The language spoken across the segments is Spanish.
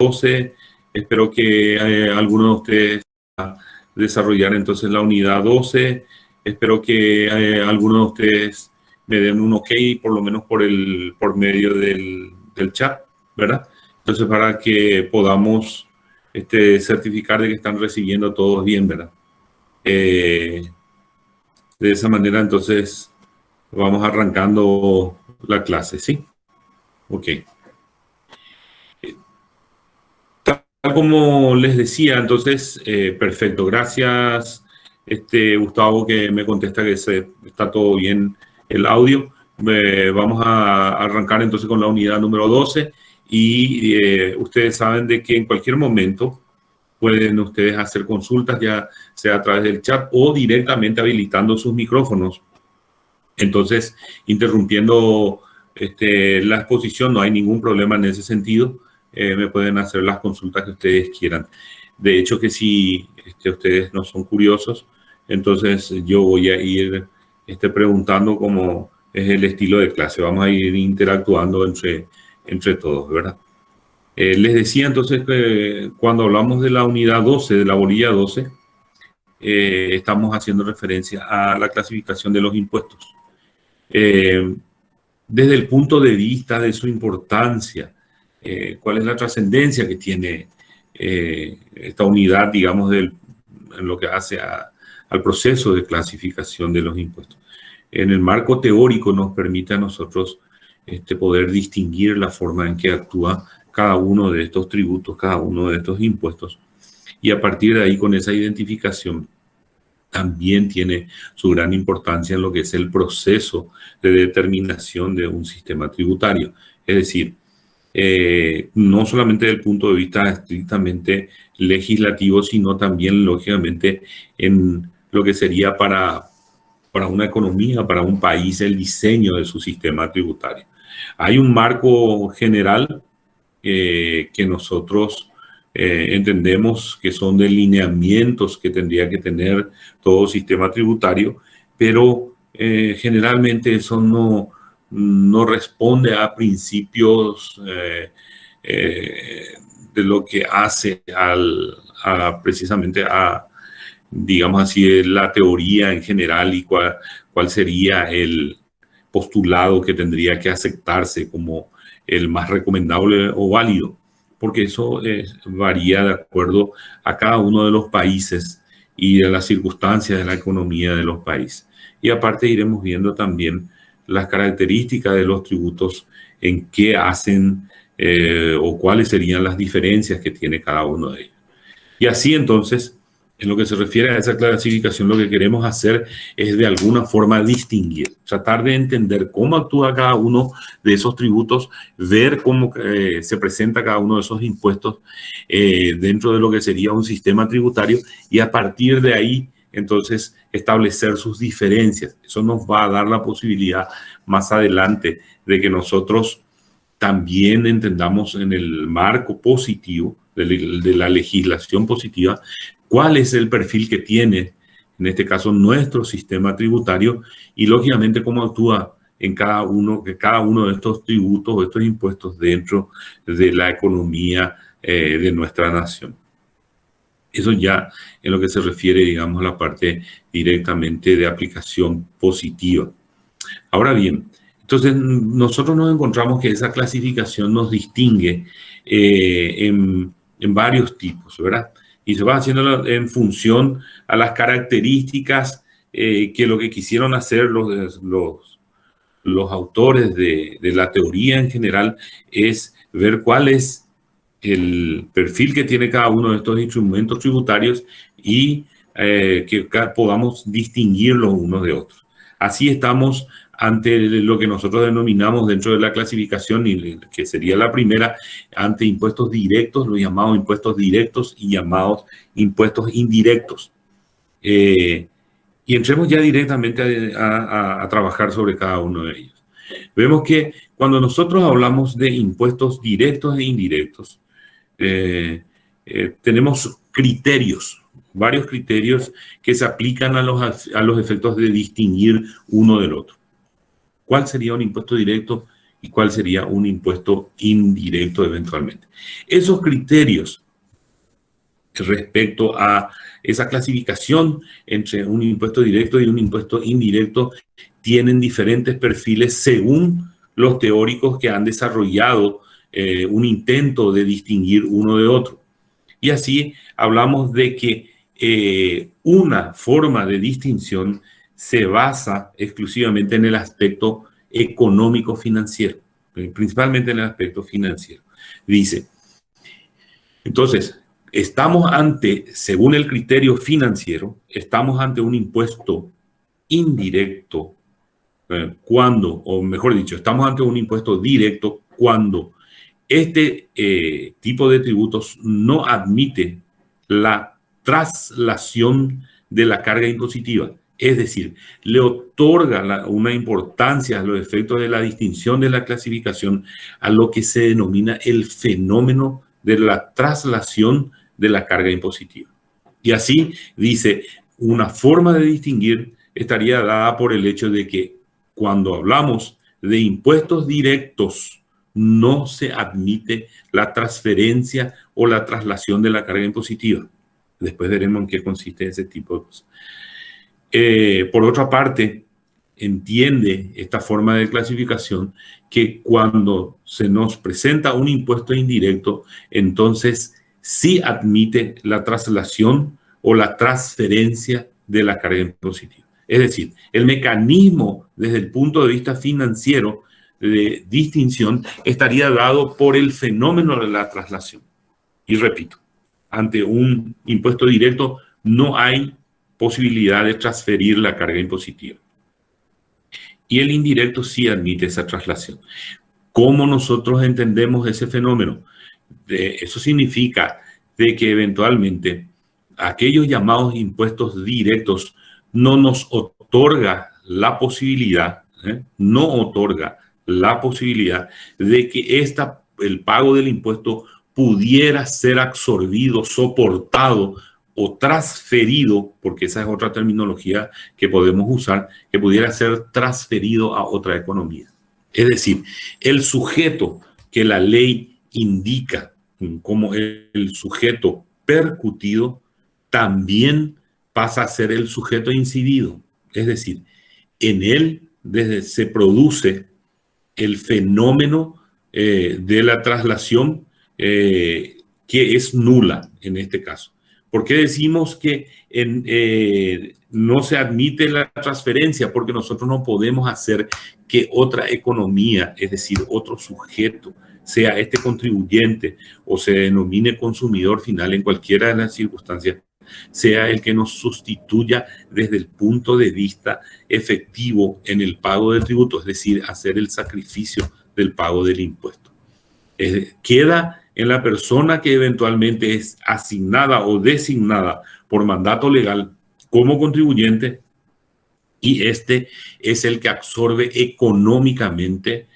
12. Espero que alguno de ustedes desarrollar entonces la unidad 12. Espero que alguno de ustedes me den un ok, por lo menos por medio del chat, ¿verdad? Entonces, para que podamos certificar de que están recibiendo todos bien, ¿verdad? De esa manera, entonces, vamos arrancando la clase, ¿sí? Ok. Tal como les decía, entonces, perfecto. Gracias, Gustavo, que me contesta que está todo bien el audio. Vamos a arrancar entonces con la unidad número 12 y ustedes saben de que en cualquier momento pueden ustedes hacer consultas, ya sea a través del chat o directamente habilitando sus micrófonos. Entonces, interrumpiendo la exposición, no hay ningún problema en ese sentido. Me pueden hacer las consultas que ustedes quieran. De hecho, que si ustedes no son curiosos, entonces yo voy a ir preguntando cómo es el estilo de clase. Vamos a ir interactuando entre todos, ¿verdad? Les decía entonces que cuando hablamos de la unidad 12, de la bolilla 12, estamos haciendo referencia a la clasificación de los impuestos. Desde el punto de vista de su importancia, cuál es la trascendencia que tiene esta unidad, digamos, en lo que hace al proceso de clasificación de los impuestos. En el marco teórico nos permite a nosotros poder distinguir la forma en que actúa cada uno de estos tributos, cada uno de estos impuestos, y a partir de ahí, con esa identificación, también tiene su gran importancia en lo que es el proceso de determinación de un sistema tributario. Es decir, no solamente desde el punto de vista estrictamente legislativo, sino también, lógicamente, en lo que sería para una economía, para un país, el diseño de su sistema tributario. Hay un marco general que nosotros entendemos que son delineamientos que tendría que tener todo sistema tributario, pero generalmente eso no responde a principios de lo que hace precisamente a, digamos así, la teoría en general y cuál sería el postulado que tendría que aceptarse como el más recomendable o válido, porque eso varía de acuerdo a cada uno de los países y de las circunstancias de la economía de los países. Y aparte iremos viendo también las características de los tributos, en qué hacen o cuáles serían las diferencias que tiene cada uno de ellos. Y así entonces, en lo que se refiere a esa clasificación, lo que queremos hacer es de alguna forma distinguir, tratar de entender cómo actúa cada uno de esos tributos, ver cómo se presenta cada uno de esos impuestos dentro de lo que sería un sistema tributario y a partir de ahí, entonces, establecer sus diferencias. Eso nos va a dar la posibilidad más adelante de que nosotros también entendamos en el marco positivo de la legislación positiva cuál es el perfil que tiene, en este caso, nuestro sistema tributario y, lógicamente, cómo actúa en cada uno de estos tributos o estos impuestos dentro de la economía de nuestra nación. Eso ya en lo que se refiere, digamos, a la parte directamente de aplicación positiva. Ahora bien, entonces nosotros nos encontramos que esa clasificación nos distingue en varios tipos, ¿verdad? Y se va haciendo en función a las características que lo que quisieron hacer los autores de la teoría en general es ver cuál es el perfil que tiene cada uno de estos instrumentos tributarios y que podamos distinguirlos unos de otros. Así estamos ante lo que nosotros denominamos dentro de la clasificación, y que sería la primera, ante impuestos directos, los llamados impuestos directos y llamados impuestos indirectos. Y entremos ya directamente a trabajar sobre cada uno de ellos. Vemos que cuando nosotros hablamos de impuestos directos e indirectos, tenemos criterios, varios criterios que se aplican a los efectos de distinguir uno del otro. ¿Cuál sería un impuesto directo y cuál sería un impuesto indirecto eventualmente. Esos criterios respecto a esa clasificación entre un impuesto directo y un impuesto indirecto tienen diferentes perfiles según los teóricos que han desarrollado un intento de distinguir uno de otro. Y así hablamos de que una forma de distinción se basa exclusivamente en el aspecto económico-financiero, principalmente en el aspecto financiero. Dice, entonces, estamos ante, según el criterio financiero, estamos ante un impuesto indirecto cuando, o mejor dicho, estamos ante un impuesto directo cuando este tipo de tributos no admite la traslación de la carga impositiva. Es decir, le otorga una importancia a los efectos de la distinción de la clasificación a lo que se denomina el fenómeno de la traslación de la carga impositiva. Y así dice, una forma de distinguir estaría dada por el hecho de que cuando hablamos de impuestos directos, no se admite la transferencia o la traslación de la carga impositiva. Después veremos en qué consiste ese tipo de cosas. Por otra parte, entiende esta forma de clasificación que cuando se nos presenta un impuesto indirecto, entonces sí admite la traslación o la transferencia de la carga impositiva. Es decir, el mecanismo desde el punto de vista financiero de distinción estaría dado por el fenómeno de la traslación. Y repito, ante un impuesto directo no hay posibilidad de transferir la carga impositiva. Y el indirecto sí admite esa traslación. ¿Cómo nosotros entendemos ese fenómeno? Eso significa de que eventualmente aquellos llamados impuestos directos no nos otorga la posibilidad, no otorga la posibilidad de que el pago del impuesto pudiera ser absorbido, soportado o transferido, porque esa es otra terminología que podemos usar, que pudiera ser transferido a otra economía. Es decir, el sujeto que la ley indica como el sujeto percutido también pasa a ser el sujeto incidido. Es decir, en él se produce el fenómeno de la traslación que es nula en este caso. ¿Por qué decimos que no se admite la transferencia? Porque nosotros no podemos hacer que otra economía, es decir, otro sujeto, sea este contribuyente o se denomine consumidor final en cualquiera de las circunstancias, sea el que nos sustituya desde el punto de vista efectivo en el pago del tributo, es decir, hacer el sacrificio del pago del impuesto. Queda en la persona que eventualmente es asignada o designada por mandato legal como contribuyente, y este es el que absorbe económicamente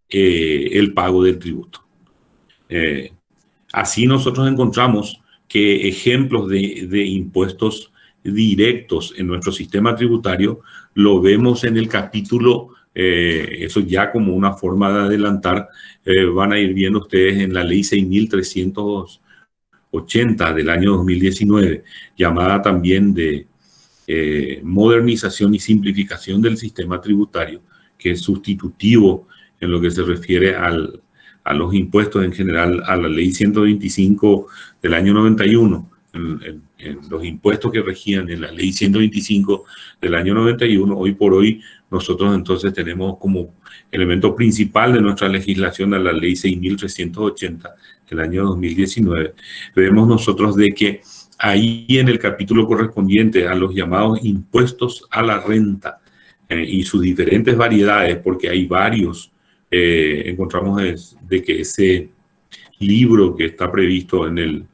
el pago del tributo. Así nosotros encontramos que ejemplos de impuestos directos en nuestro sistema tributario lo vemos en el capítulo, eso ya como una forma de adelantar, van a ir viendo ustedes en la ley 6.380 del año 2019, llamada también de modernización y simplificación del sistema tributario, que es sustitutivo en lo que se refiere a los impuestos en general, a la ley 125 del año 91, en los impuestos que regían en la ley 125 del año 91, hoy por hoy nosotros entonces tenemos como elemento principal de nuestra legislación a la ley 6.380 del año 2019. Vemos nosotros de que ahí en el capítulo correspondiente a los llamados impuestos a la renta y sus diferentes variedades, porque hay varios, encontramos de que ese libro que está previsto en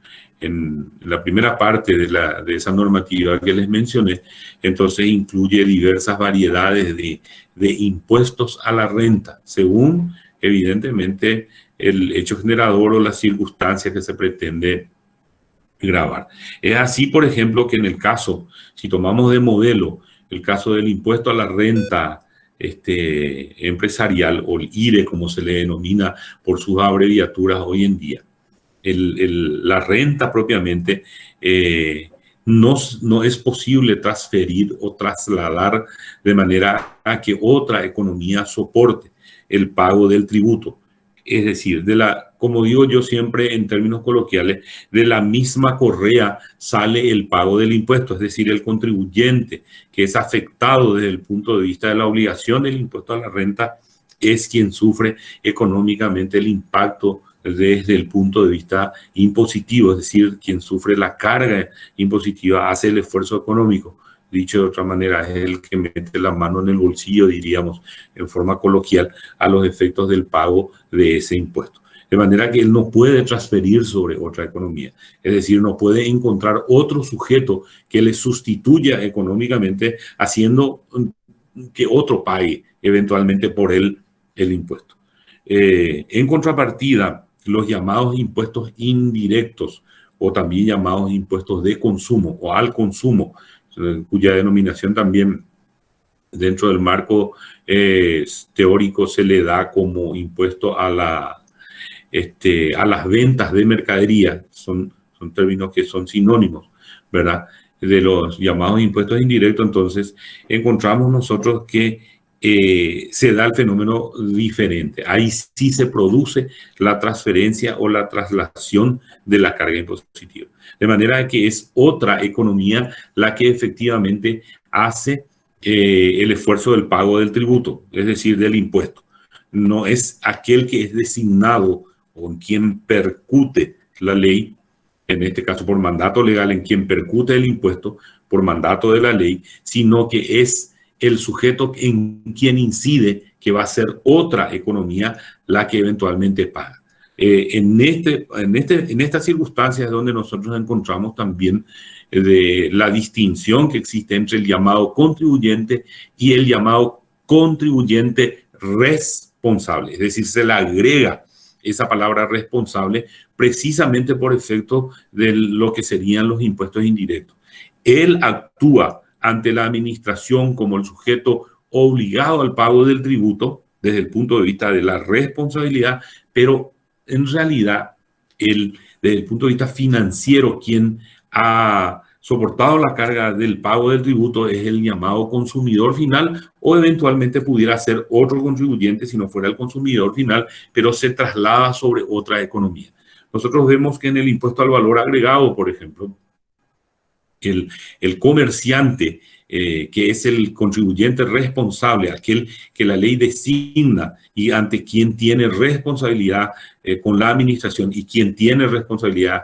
la primera parte de esa normativa que les mencioné, entonces incluye diversas variedades de impuestos a la renta, según evidentemente el hecho generador o las circunstancias que se pretende grabar. Es así, por ejemplo, que en el caso, si tomamos de modelo el caso del impuesto a la renta empresarial, o el IRE, como se le denomina por sus abreviaturas hoy en día. La renta propiamente no es posible transferir o trasladar de manera a que otra economía soporte el pago del tributo. Es decir, como digo yo siempre en términos coloquiales, de la misma correa sale el pago del impuesto, es decir, el contribuyente que es afectado desde el punto de vista de la obligación del impuesto a la renta es quien sufre económicamente el impacto desde el punto de vista impositivo, es decir, quien sufre la carga impositiva hace el esfuerzo económico. Dicho de otra manera, es el que mete la mano en el bolsillo, diríamos, en forma coloquial, a los efectos del pago de ese impuesto. De manera que él no puede transferir sobre otra economía. Es decir, no puede encontrar otro sujeto que le sustituya económicamente, haciendo que otro pague eventualmente por él el impuesto. En contrapartida, los llamados impuestos indirectos, o también llamados impuestos de consumo o al consumo, cuya denominación también dentro del marco teórico se le da como impuesto a las ventas de mercadería. Son términos que son sinónimos, ¿verdad? De los llamados impuestos indirectos, entonces encontramos nosotros que se da el fenómeno diferente. Ahí sí se produce la transferencia o la traslación de la carga impositiva. De manera que es otra economía la que efectivamente hace el esfuerzo del pago del tributo, es decir, del impuesto. No es aquel que es designado o en quien percute la ley, en este caso por mandato legal, en quien percute el impuesto por mandato de la ley, sino que es el sujeto en quien incide, que va a ser otra economía la que eventualmente paga. En estas circunstancias es donde nosotros encontramos también de la distinción que existe entre el llamado contribuyente y el llamado contribuyente responsable. Es decir, se le agrega esa palabra responsable precisamente por efecto de lo que serían los impuestos indirectos. Él actúa ante la administración como el sujeto obligado al pago del tributo desde el punto de vista de la responsabilidad, pero en realidad, desde el punto de vista financiero, quien ha soportado la carga del pago del tributo es el llamado consumidor final, o eventualmente pudiera ser otro contribuyente si no fuera el consumidor final, pero se traslada sobre otra economía. Nosotros vemos que en el impuesto al valor agregado, por ejemplo, el comerciante, que es el contribuyente responsable, aquel que la ley designa y ante quien tiene responsabilidad con la administración, y quien tiene responsabilidad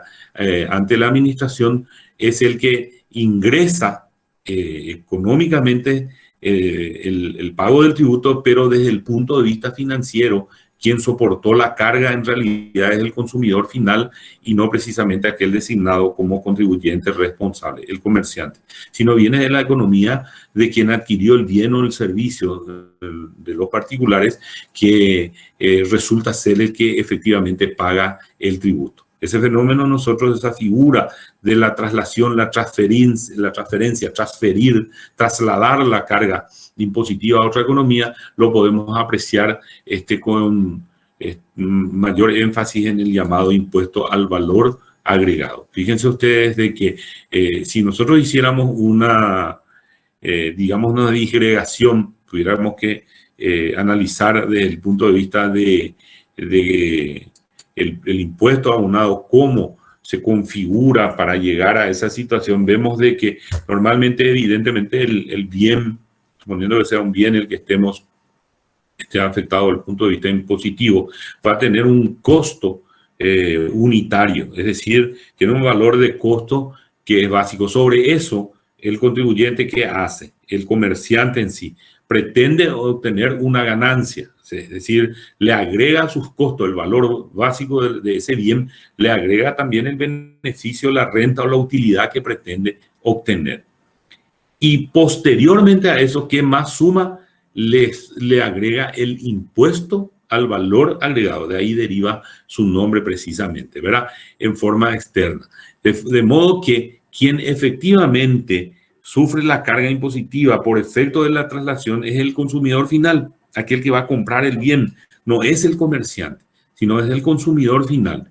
ante la administración es el que ingresa económicamente el pago del tributo, pero desde el punto de vista financiero, quien soportó la carga en realidad es el consumidor final y no precisamente aquel designado como contribuyente responsable, el comerciante, sino viene de la economía de quien adquirió el bien o el servicio de los particulares, que resulta ser el que efectivamente paga el tributo. Ese fenómeno nosotros, esa figura de la traslación, la transferencia, transferir, trasladar la carga impositiva a otra economía, lo podemos apreciar con mayor énfasis en el llamado impuesto al valor agregado. Fíjense ustedes de que si nosotros hiciéramos digamos, una disgregación, tuviéramos que analizar desde el punto de vista de el impuesto abonado, cómo se configura para llegar a esa situación, vemos de que normalmente, evidentemente, el bien, suponiendo que sea un bien el que esté afectado desde el punto de vista impositivo, va a tener un costo unitario, es decir, tiene un valor de costo que es básico. Sobre eso, el contribuyente, ¿qué hace? El comerciante en sí pretende obtener una ganancia, es decir, le agrega a sus costos el valor básico de ese bien, le agrega también el beneficio, la renta o la utilidad que pretende obtener. Y posteriormente a eso, ¿qué más suma? Le agrega el impuesto al valor agregado. De ahí deriva su nombre precisamente, ¿verdad? En forma externa. De modo que quien efectivamente sufre la carga impositiva por efecto de la traslación es el consumidor final, aquel que va a comprar el bien. No es el comerciante, sino es el consumidor final.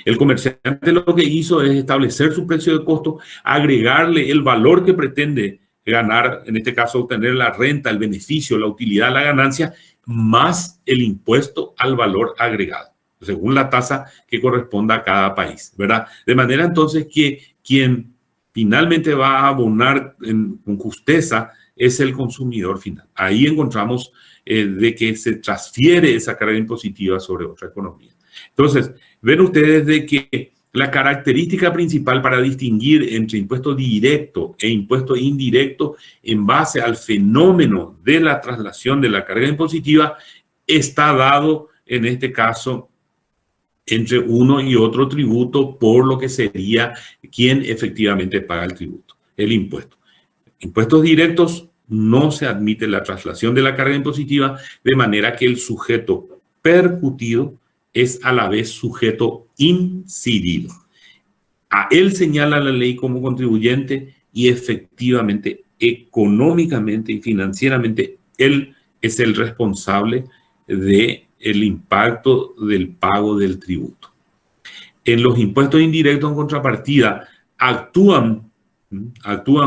El comerciante lo que hizo es establecer su precio de costo, agregarle el valor que pretende ganar, en este caso obtener la renta, el beneficio, la utilidad, la ganancia, más el impuesto al valor agregado, según la tasa que corresponda a cada país, ¿verdad? De manera entonces que quien finalmente va a abonar con justeza es el consumidor final. Ahí encontramos de que se transfiere esa carga impositiva sobre otra economía. Entonces, ven ustedes de que la característica principal para distinguir entre impuesto directo e impuesto indirecto en base al fenómeno de la traslación de la carga impositiva está dado, en este caso, entre uno y otro tributo por lo que sería quien efectivamente paga el tributo, el impuesto. Impuestos directos no se admite la traslación de la carga impositiva, de manera que el sujeto percutido es a la vez sujeto incidido. A él señala la ley como contribuyente y efectivamente, económicamente y financieramente, él es el responsable del impacto del pago del tributo. En los impuestos indirectos, en contrapartida, actúan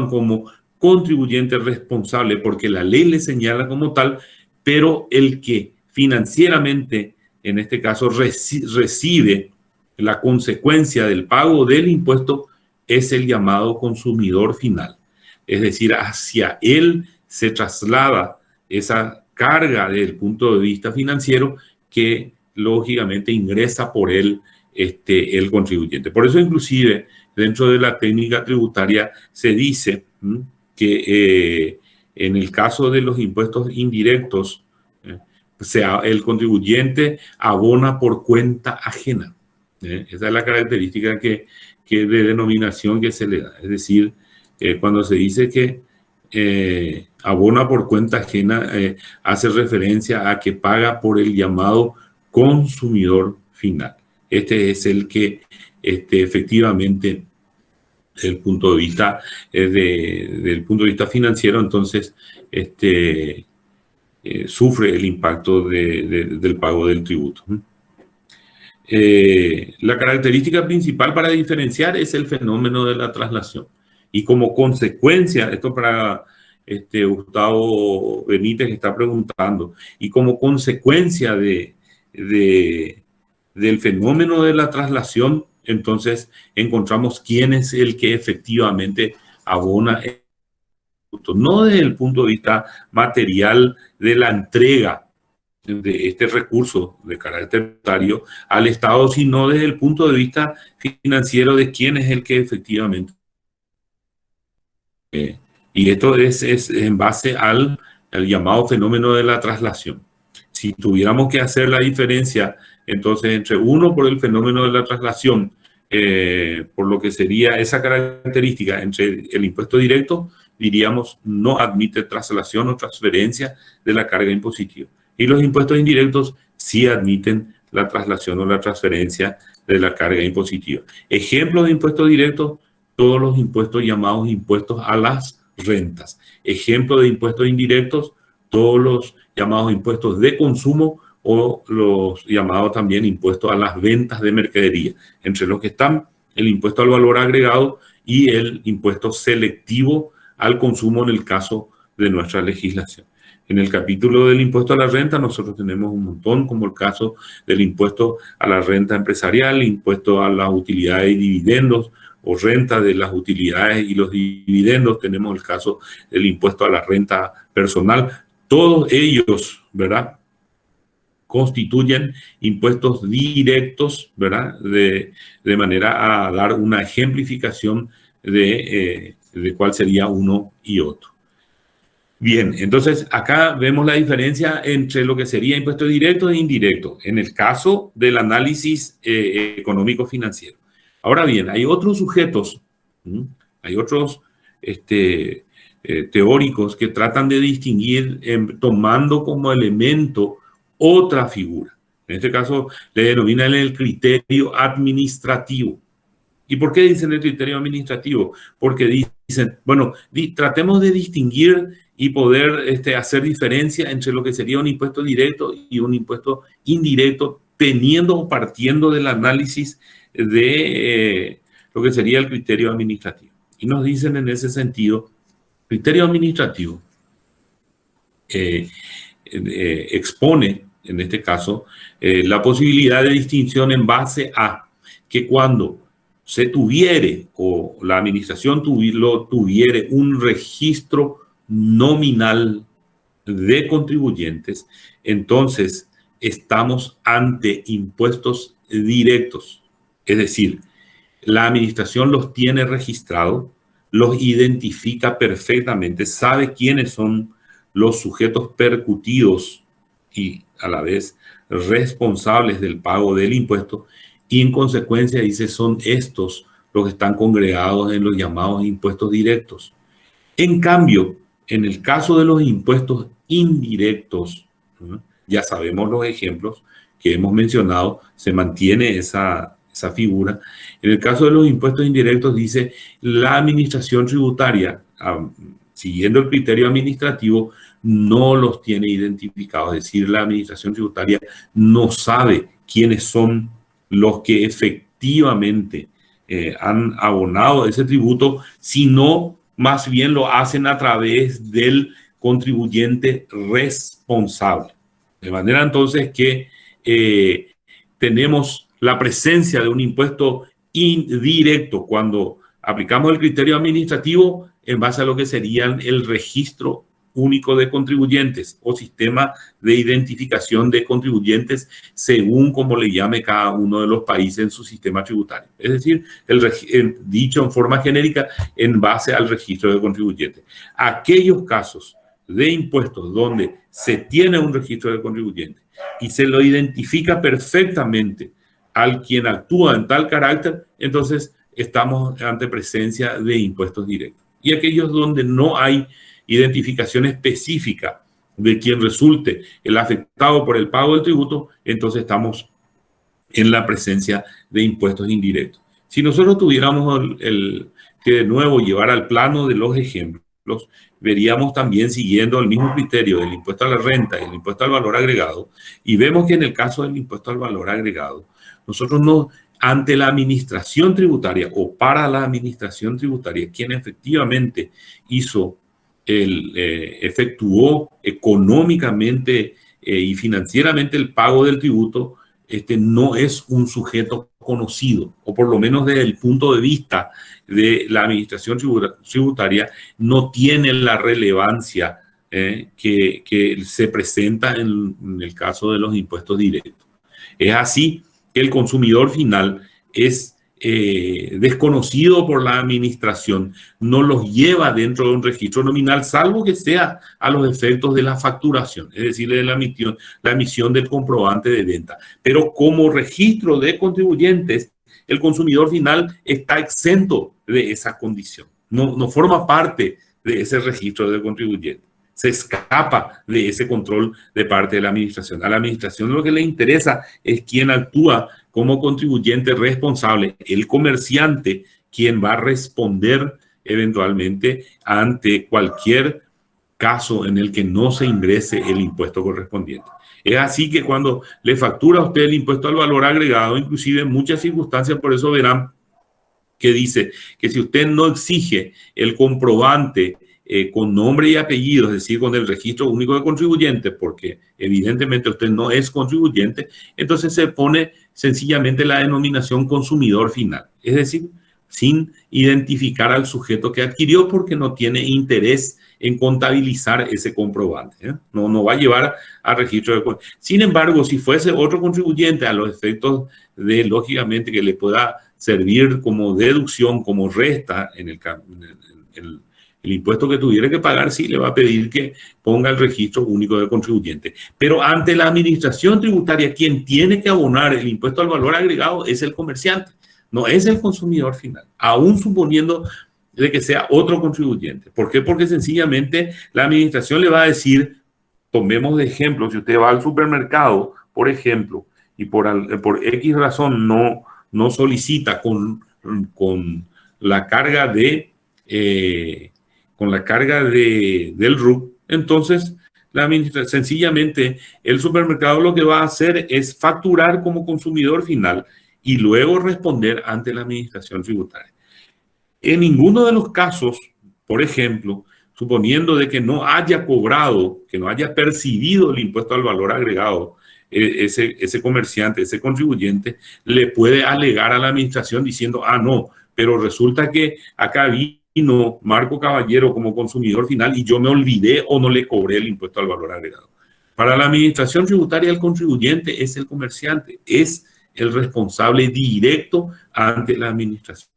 como contribuyente responsable porque la ley le señala como tal, pero el que financieramente, en este caso, recibe la consecuencia del pago del impuesto es el llamado consumidor final. Es decir, hacia él se traslada esa carga desde el punto de vista financiero que lógicamente ingresa por él el contribuyente. Por eso inclusive dentro de la técnica tributaria se dice que en el caso de los impuestos indirectos, el contribuyente abona por cuenta ajena. Esa es la característica que de denominación que se le da. Es decir, cuando se dice que abona por cuenta ajena, hace referencia a que paga por el llamado consumidor final. Este es el que efectivamente, desde el punto de vista, del punto de vista financiero, entonces, sufre el impacto del pago del tributo. La característica principal para diferenciar es el fenómeno de la traslación. Y como consecuencia, esto para Gustavo Benítez que está preguntando, y como consecuencia del fenómeno de la traslación, entonces encontramos quién es el que efectivamente abona, no desde el punto de vista material de la entrega de este recurso de carácter tributario al Estado, sino desde el punto de vista financiero de quién es el que efectivamente. Y esto es en base al llamado fenómeno de la traslación. Si tuviéramos que hacer la diferencia, entonces, entre uno por el fenómeno de la traslación, por lo que sería esa característica entre el impuesto directo, diríamos no admite traslación o transferencia de la carga impositiva. Y los impuestos indirectos sí admiten la traslación o la transferencia de la carga impositiva. Ejemplo de impuestos directos, todos los impuestos llamados impuestos a las rentas. Ejemplo de impuestos indirectos, todos los llamados impuestos de consumo o los llamados también impuestos a las ventas de mercadería, entre los que están el impuesto al valor agregado y el impuesto selectivo al consumo en el caso de nuestra legislación. En el capítulo del impuesto a la renta nosotros tenemos un montón, como el caso del impuesto a la renta empresarial, impuesto a las utilidades y dividendos o renta de las utilidades y los dividendos. Tenemos el caso del impuesto a la renta personal. Todos ellos, ¿verdad?, constituyen impuestos directos, ¿verdad?, de manera a dar una ejemplificación de cuál sería uno y otro. Bien, entonces acá vemos la diferencia entre lo que sería impuestos directos e indirectos en el caso del análisis económico-financiero. Ahora bien, hay otros sujetos, hay otros teóricos que tratan de distinguir tomando como elemento otra figura. En este caso le denominan el criterio administrativo. ¿Y por qué dicen el criterio administrativo? Porque dicen, bueno, tratemos de distinguir y poder hacer diferencia entre lo que sería un impuesto directo y un impuesto indirecto, teniendo o partiendo del análisis de lo que sería el criterio administrativo. Y nos dicen en ese sentido, criterio administrativo expone, en este caso, la posibilidad de distinción en base a que cuando se tuviere o la administración tuviere un registro nominal de contribuyentes, entonces estamos ante impuestos directos. Es decir, la administración los tiene registrados, los identifica perfectamente, sabe quiénes son los sujetos percutidos y a la vez responsables del pago del impuesto, y en consecuencia dice son estos los que están congregados en los llamados impuestos directos. En cambio, en el caso de los impuestos indirectos, ya sabemos los ejemplos que hemos mencionado, se mantiene esa figura. En el caso de los impuestos indirectos dice la administración tributaria, siguiendo el criterio administrativo, no los tiene identificados. Es decir, la administración tributaria no sabe quiénes son los que efectivamente han abonado ese tributo, sino más bien lo hacen a través del contribuyente responsable. De manera entonces que tenemos la presencia de un impuesto indirecto cuando aplicamos el criterio administrativo en base a lo que serían el registro único de contribuyentes o sistema de identificación de contribuyentes según como le llame cada uno de los países en su sistema tributario. Es decir, dicho en forma genérica, en base al registro de contribuyentes. Aquellos casos de impuestos donde se tiene un registro de contribuyentes y se lo identifica perfectamente al quien actúa en tal carácter, entonces estamos ante presencia de impuestos directos. Y aquellos donde no hay identificación específica de quien resulte el afectado por el pago del tributo, entonces estamos en la presencia de impuestos indirectos. Si nosotros tuviéramos que de nuevo llevar al plano de los ejemplos, veríamos también siguiendo el mismo criterio del impuesto a la renta y el impuesto al valor agregado, y vemos que en el caso del impuesto al valor agregado, nosotros no, ante la administración tributaria o para la administración tributaria, quien efectivamente efectuó económicamente y financieramente el pago del tributo, no es un sujeto conocido, o por lo menos desde el punto de vista de la administración tributaria, no tiene la relevancia que se presenta en el caso de los impuestos directos. Es así que el consumidor final es desconocido por la administración, no los lleva dentro de un registro nominal, salvo que sea a los efectos de la facturación, es decir, de la emisión del comprobante de venta. Pero como registro de contribuyentes, el consumidor final está exento de esa condición, no forma parte de ese registro de contribuyentes. Se escapa de ese control de parte de la administración. A la administración lo que le interesa es quién actúa como contribuyente responsable, el comerciante, quien va a responder eventualmente ante cualquier caso en el que no se ingrese el impuesto correspondiente. Es así que cuando le factura a usted el impuesto al valor agregado, inclusive en muchas circunstancias, por eso verán que dice que si usted no exige el comprobante con nombre y apellido, es decir, con el registro único de contribuyentes, porque evidentemente usted no es contribuyente, entonces se pone sencillamente la denominación consumidor final, es decir, sin identificar al sujeto que adquirió porque no tiene interés en contabilizar ese comprobante. No va a llevar a registro de... Sin embargo, si fuese otro contribuyente a los efectos de, lógicamente, que le pueda servir como deducción, como resta en el impuesto que tuviera que pagar, sí le va a pedir que ponga el registro único de contribuyente. Pero ante la administración tributaria, quien tiene que abonar el impuesto al valor agregado es el comerciante, no es el consumidor final, aún suponiendo de que sea otro contribuyente. ¿Por qué? Porque sencillamente la administración le va a decir, tomemos de ejemplo, si usted va al supermercado, por ejemplo, y por X razón no solicita con con la carga del RUC, entonces sencillamente el supermercado lo que va a hacer es facturar como consumidor final y luego responder ante la administración tributaria. En ninguno de los casos, por ejemplo, suponiendo de que no haya cobrado, que no haya percibido el impuesto al valor agregado, ese comerciante, ese contribuyente, le puede alegar a la administración diciendo, ah, no, pero resulta que acá vino Marco Caballero como consumidor final y yo me olvidé o no le cobré el impuesto al valor agregado. Para la administración tributaria, el contribuyente es el comerciante, es el responsable directo ante la administración.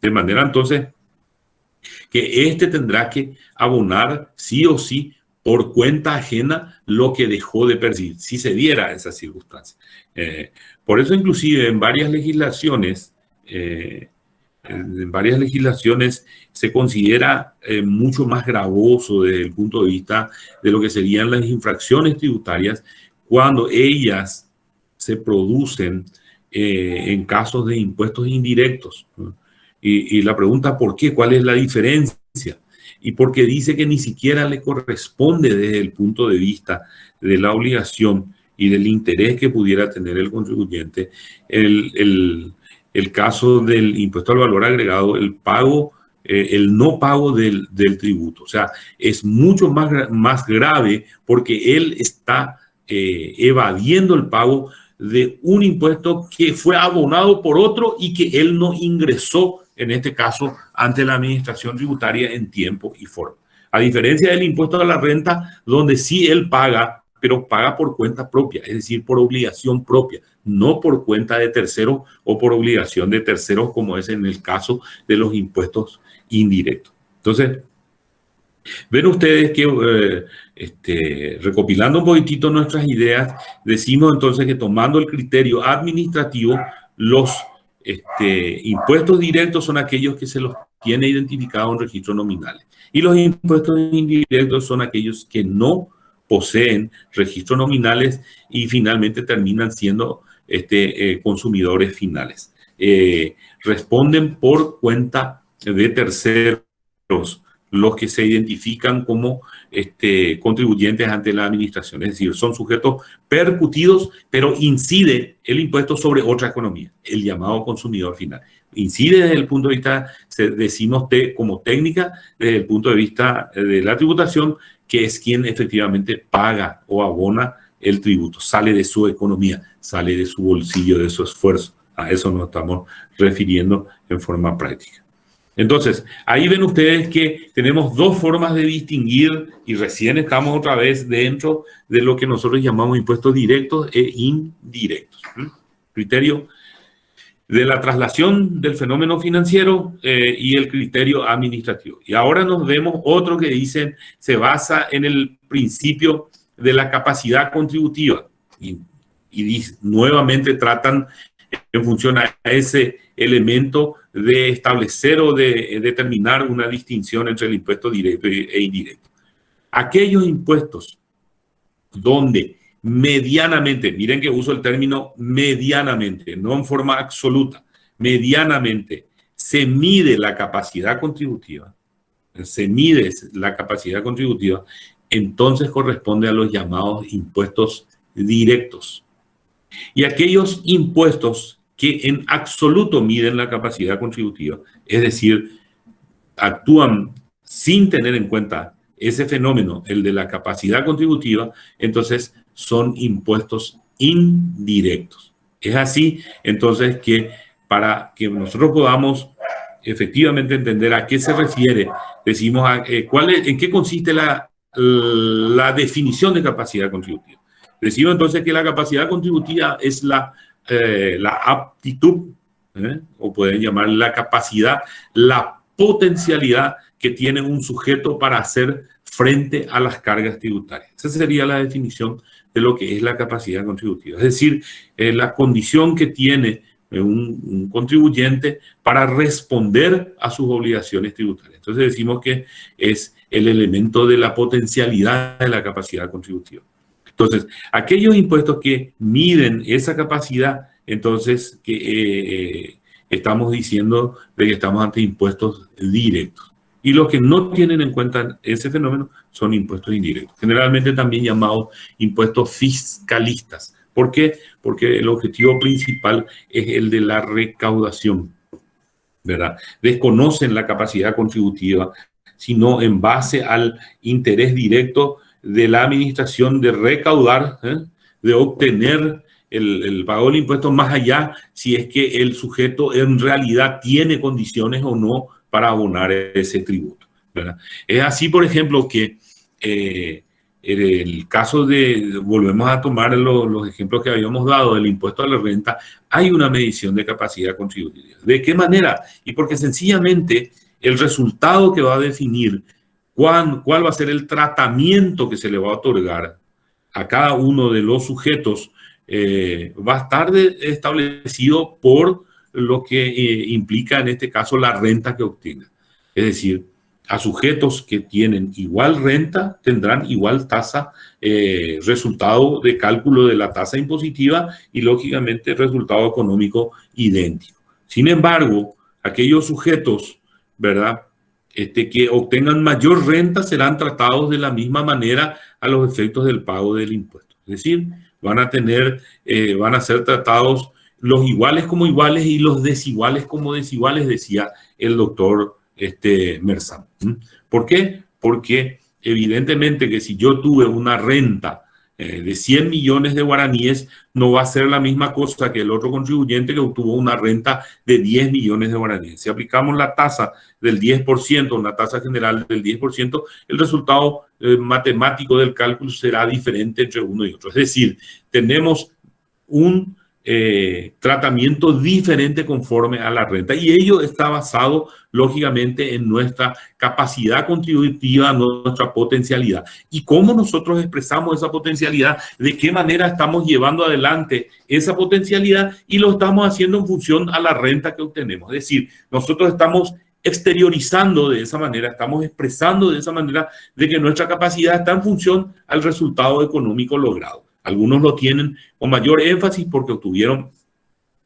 De manera entonces que éste tendrá que abonar sí o sí por cuenta ajena lo que dejó de percibir, si se diera esa circunstancia. Por eso inclusive en varias legislaciones se considera mucho más gravoso desde el punto de vista de lo que serían las infracciones tributarias cuando ellas se producen en casos de impuestos indirectos. Y la pregunta, ¿por qué? ¿Cuál es la diferencia? Y porque dice que ni siquiera le corresponde desde el punto de vista de la obligación y del interés que pudiera tener el contribuyente el caso del impuesto al valor agregado, el no pago del tributo. O sea, es mucho más grave porque él está evadiendo el pago de un impuesto que fue abonado por otro y que él no ingresó, en este caso, ante la administración tributaria en tiempo y forma. A diferencia del impuesto a la renta, donde sí él paga, pero paga por cuenta propia, es decir, por obligación propia, no por cuenta de terceros o por obligación de terceros, como es en el caso de los impuestos indirectos. Entonces, ven ustedes que recopilando un poquitito nuestras ideas, decimos entonces que tomando el criterio administrativo, los impuestos directos son aquellos que se los tiene identificados en registros nominales. Y los impuestos indirectos son aquellos que no poseen registros nominales y finalmente terminan siendo consumidores finales. Responden por cuenta de terceros los que se identifican como contribuyentes ante la administración. Es decir, son sujetos percutidos, pero incide el impuesto sobre otra economía, el llamado consumidor final. Incide desde el punto de vista, decimos como técnica, desde el punto de vista de la tributación, que es quien efectivamente paga o abona el tributo, sale de su economía, sale de su bolsillo, de su esfuerzo. A eso nos estamos refiriendo en forma práctica. Entonces, ahí ven ustedes que tenemos dos formas de distinguir y recién estamos otra vez dentro de lo que nosotros llamamos impuestos directos e indirectos. Criterio de la traslación del fenómeno financiero y el criterio administrativo. Y ahora nos vemos otro que dicen se basa en el principio de la capacidad contributiva y nuevamente tratan en función a ese elemento de establecer o de determinar una distinción entre el impuesto directo e indirecto. Aquellos impuestos donde medianamente, miren que uso el término medianamente, no en forma absoluta, medianamente se mide la capacidad contributiva, entonces corresponde a los llamados impuestos directos. Y aquellos impuestos que en absoluto miden la capacidad contributiva, es decir, actúan sin tener en cuenta ese fenómeno, el de la capacidad contributiva, entonces son impuestos indirectos. Es así, entonces, que para que nosotros podamos efectivamente entender a qué se refiere, decimos en qué consiste la definición de capacidad contributiva. Decimos entonces que la capacidad contributiva es la aptitud, o pueden llamar la capacidad, la potencialidad que tiene un sujeto para hacer frente a las cargas tributarias. Esa sería la definición de lo que es la capacidad contributiva. Es decir, la condición que tiene un contribuyente para responder a sus obligaciones tributarias. Entonces decimos que es el elemento de la potencialidad de la capacidad contributiva. Entonces, aquellos impuestos que miden esa capacidad, entonces, que estamos diciendo de que estamos ante impuestos directos. Y los que no tienen en cuenta ese fenómeno son impuestos indirectos, generalmente también llamados impuestos fiscalistas. ¿Por qué? Porque el objetivo principal es el de la recaudación, ¿verdad? Desconocen la capacidad contributiva, sino en base al interés directo de la administración de recaudar, de obtener el pago del impuesto, más allá si es que el sujeto en realidad tiene condiciones o no para abonar ese tributo, ¿verdad? Es así, por ejemplo, que en el caso de, volvemos a tomar los ejemplos que habíamos dado del impuesto a la renta, hay una medición de capacidad contributiva. ¿De qué manera? Y porque sencillamente el resultado que va a definir cuál va a ser el tratamiento que se le va a otorgar a cada uno de los sujetos va a estar establecido por lo que implica en este caso la renta que obtenga. Es decir, a sujetos que tienen igual renta tendrán igual tasa, resultado de cálculo de la tasa impositiva y lógicamente resultado económico idéntico. Sin embargo, aquellos sujetos, ¿verdad?, que obtengan mayor renta serán tratados de la misma manera a los efectos del pago del impuesto. Es decir, van a ser tratados los iguales como iguales y los desiguales como desiguales, decía el doctor Mersam. ¿Por qué? Porque evidentemente que si yo tuve una renta de 100 millones de guaraníes, no va a ser la misma cosa que el otro contribuyente que obtuvo una renta de 10 millones de guaraníes. Si aplicamos la tasa del 10%, una tasa general del 10%, el resultado matemático del cálculo será diferente entre uno y otro. Es decir, tenemos un tratamiento diferente conforme a la renta, y ello está basado lógicamente en nuestra capacidad contributiva, nuestra potencialidad y cómo nosotros expresamos esa potencialidad, de qué manera estamos llevando adelante esa potencialidad y lo estamos haciendo en función a la renta que obtenemos. Es decir, nosotros estamos exteriorizando de esa manera, estamos expresando de esa manera de que nuestra capacidad está en función al resultado económico logrado. Algunos lo tienen con mayor énfasis porque obtuvieron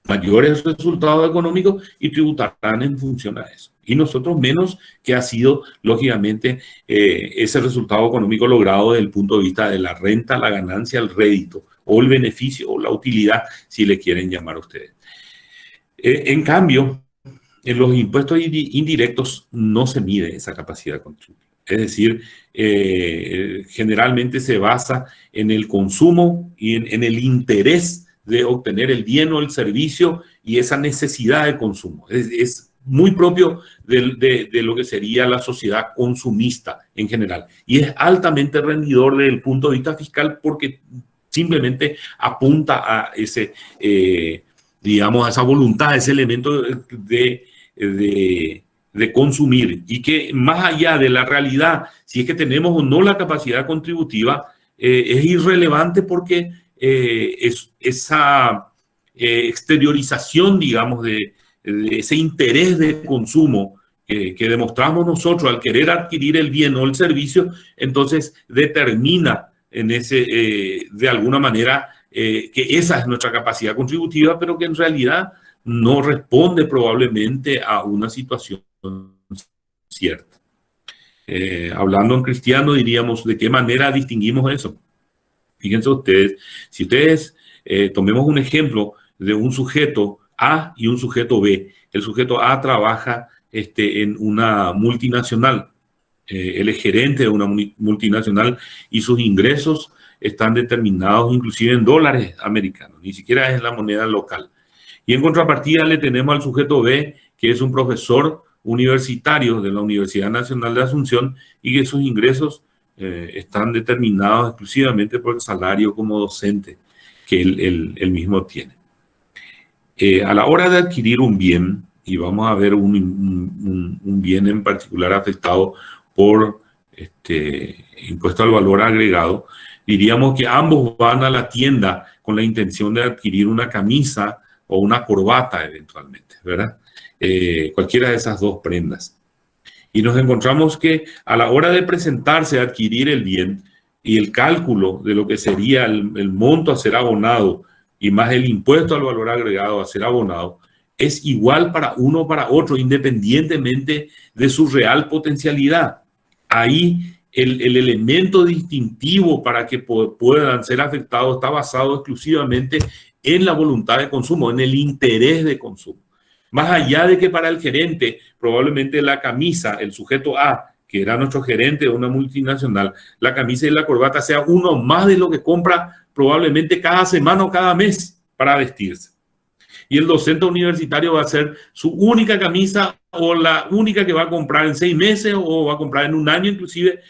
mayores resultados económicos y tributarán en función a eso. Y nosotros menos, que ha sido, lógicamente, ese resultado económico logrado desde el punto de vista de la renta, la ganancia, el rédito, o el beneficio, o la utilidad, si le quieren llamar a ustedes. En cambio, en los impuestos indirectos no se mide esa capacidad contributiva. Es decir, generalmente se basa en el consumo y en el interés de obtener el bien o el servicio y esa necesidad de consumo. Es muy propio de lo que sería la sociedad consumista en general. Y es altamente rendidor desde el punto de vista fiscal porque simplemente apunta a ese, digamos, a esa voluntad, a ese elemento de consumir, y que más allá de la realidad, si es que tenemos o no la capacidad contributiva, es irrelevante porque esa exteriorización, digamos, de ese interés de consumo que demostramos nosotros al querer adquirir el bien o el servicio, entonces determina en ese, de alguna manera, que esa es nuestra capacidad contributiva, pero que en realidad no responde probablemente a una situación cierta. Hablando en cristiano, diríamos, ¿de qué manera distinguimos eso? Fíjense ustedes, si ustedes tomemos un ejemplo de un sujeto A y un sujeto B. El sujeto A trabaja en una multinacional. Él es gerente de una multinacional y sus ingresos están determinados inclusive en dólares americanos, ni siquiera es la moneda local. Y en contrapartida le tenemos al sujeto B, que es un profesor universitario de la Universidad Nacional de Asunción y que sus ingresos están determinados exclusivamente por el salario como docente que él mismo tiene. A la hora de adquirir un bien, y vamos a ver un bien en particular afectado por impuesto al valor agregado, diríamos que ambos van a la tienda con la intención de adquirir una camisa o una corbata eventualmente, ¿verdad? Cualquiera de esas dos prendas. Y nos encontramos que a la hora de presentarse a adquirir el bien y el cálculo de lo que sería el monto a ser abonado y más el impuesto al valor agregado a ser abonado, es igual para uno o para otro, independientemente de su real potencialidad. Ahí el elemento distintivo para que puedan ser afectados está basado exclusivamente en la voluntad de consumo, en el interés de consumo. Más allá de que para el gerente, probablemente la camisa, el sujeto A, que era nuestro gerente de una multinacional, la camisa y la corbata sea uno más de lo que compra probablemente cada semana o cada mes para vestirse. Y el docente universitario va a ser su única camisa o la única que va a comprar en 6 meses o va a comprar en un año, inclusive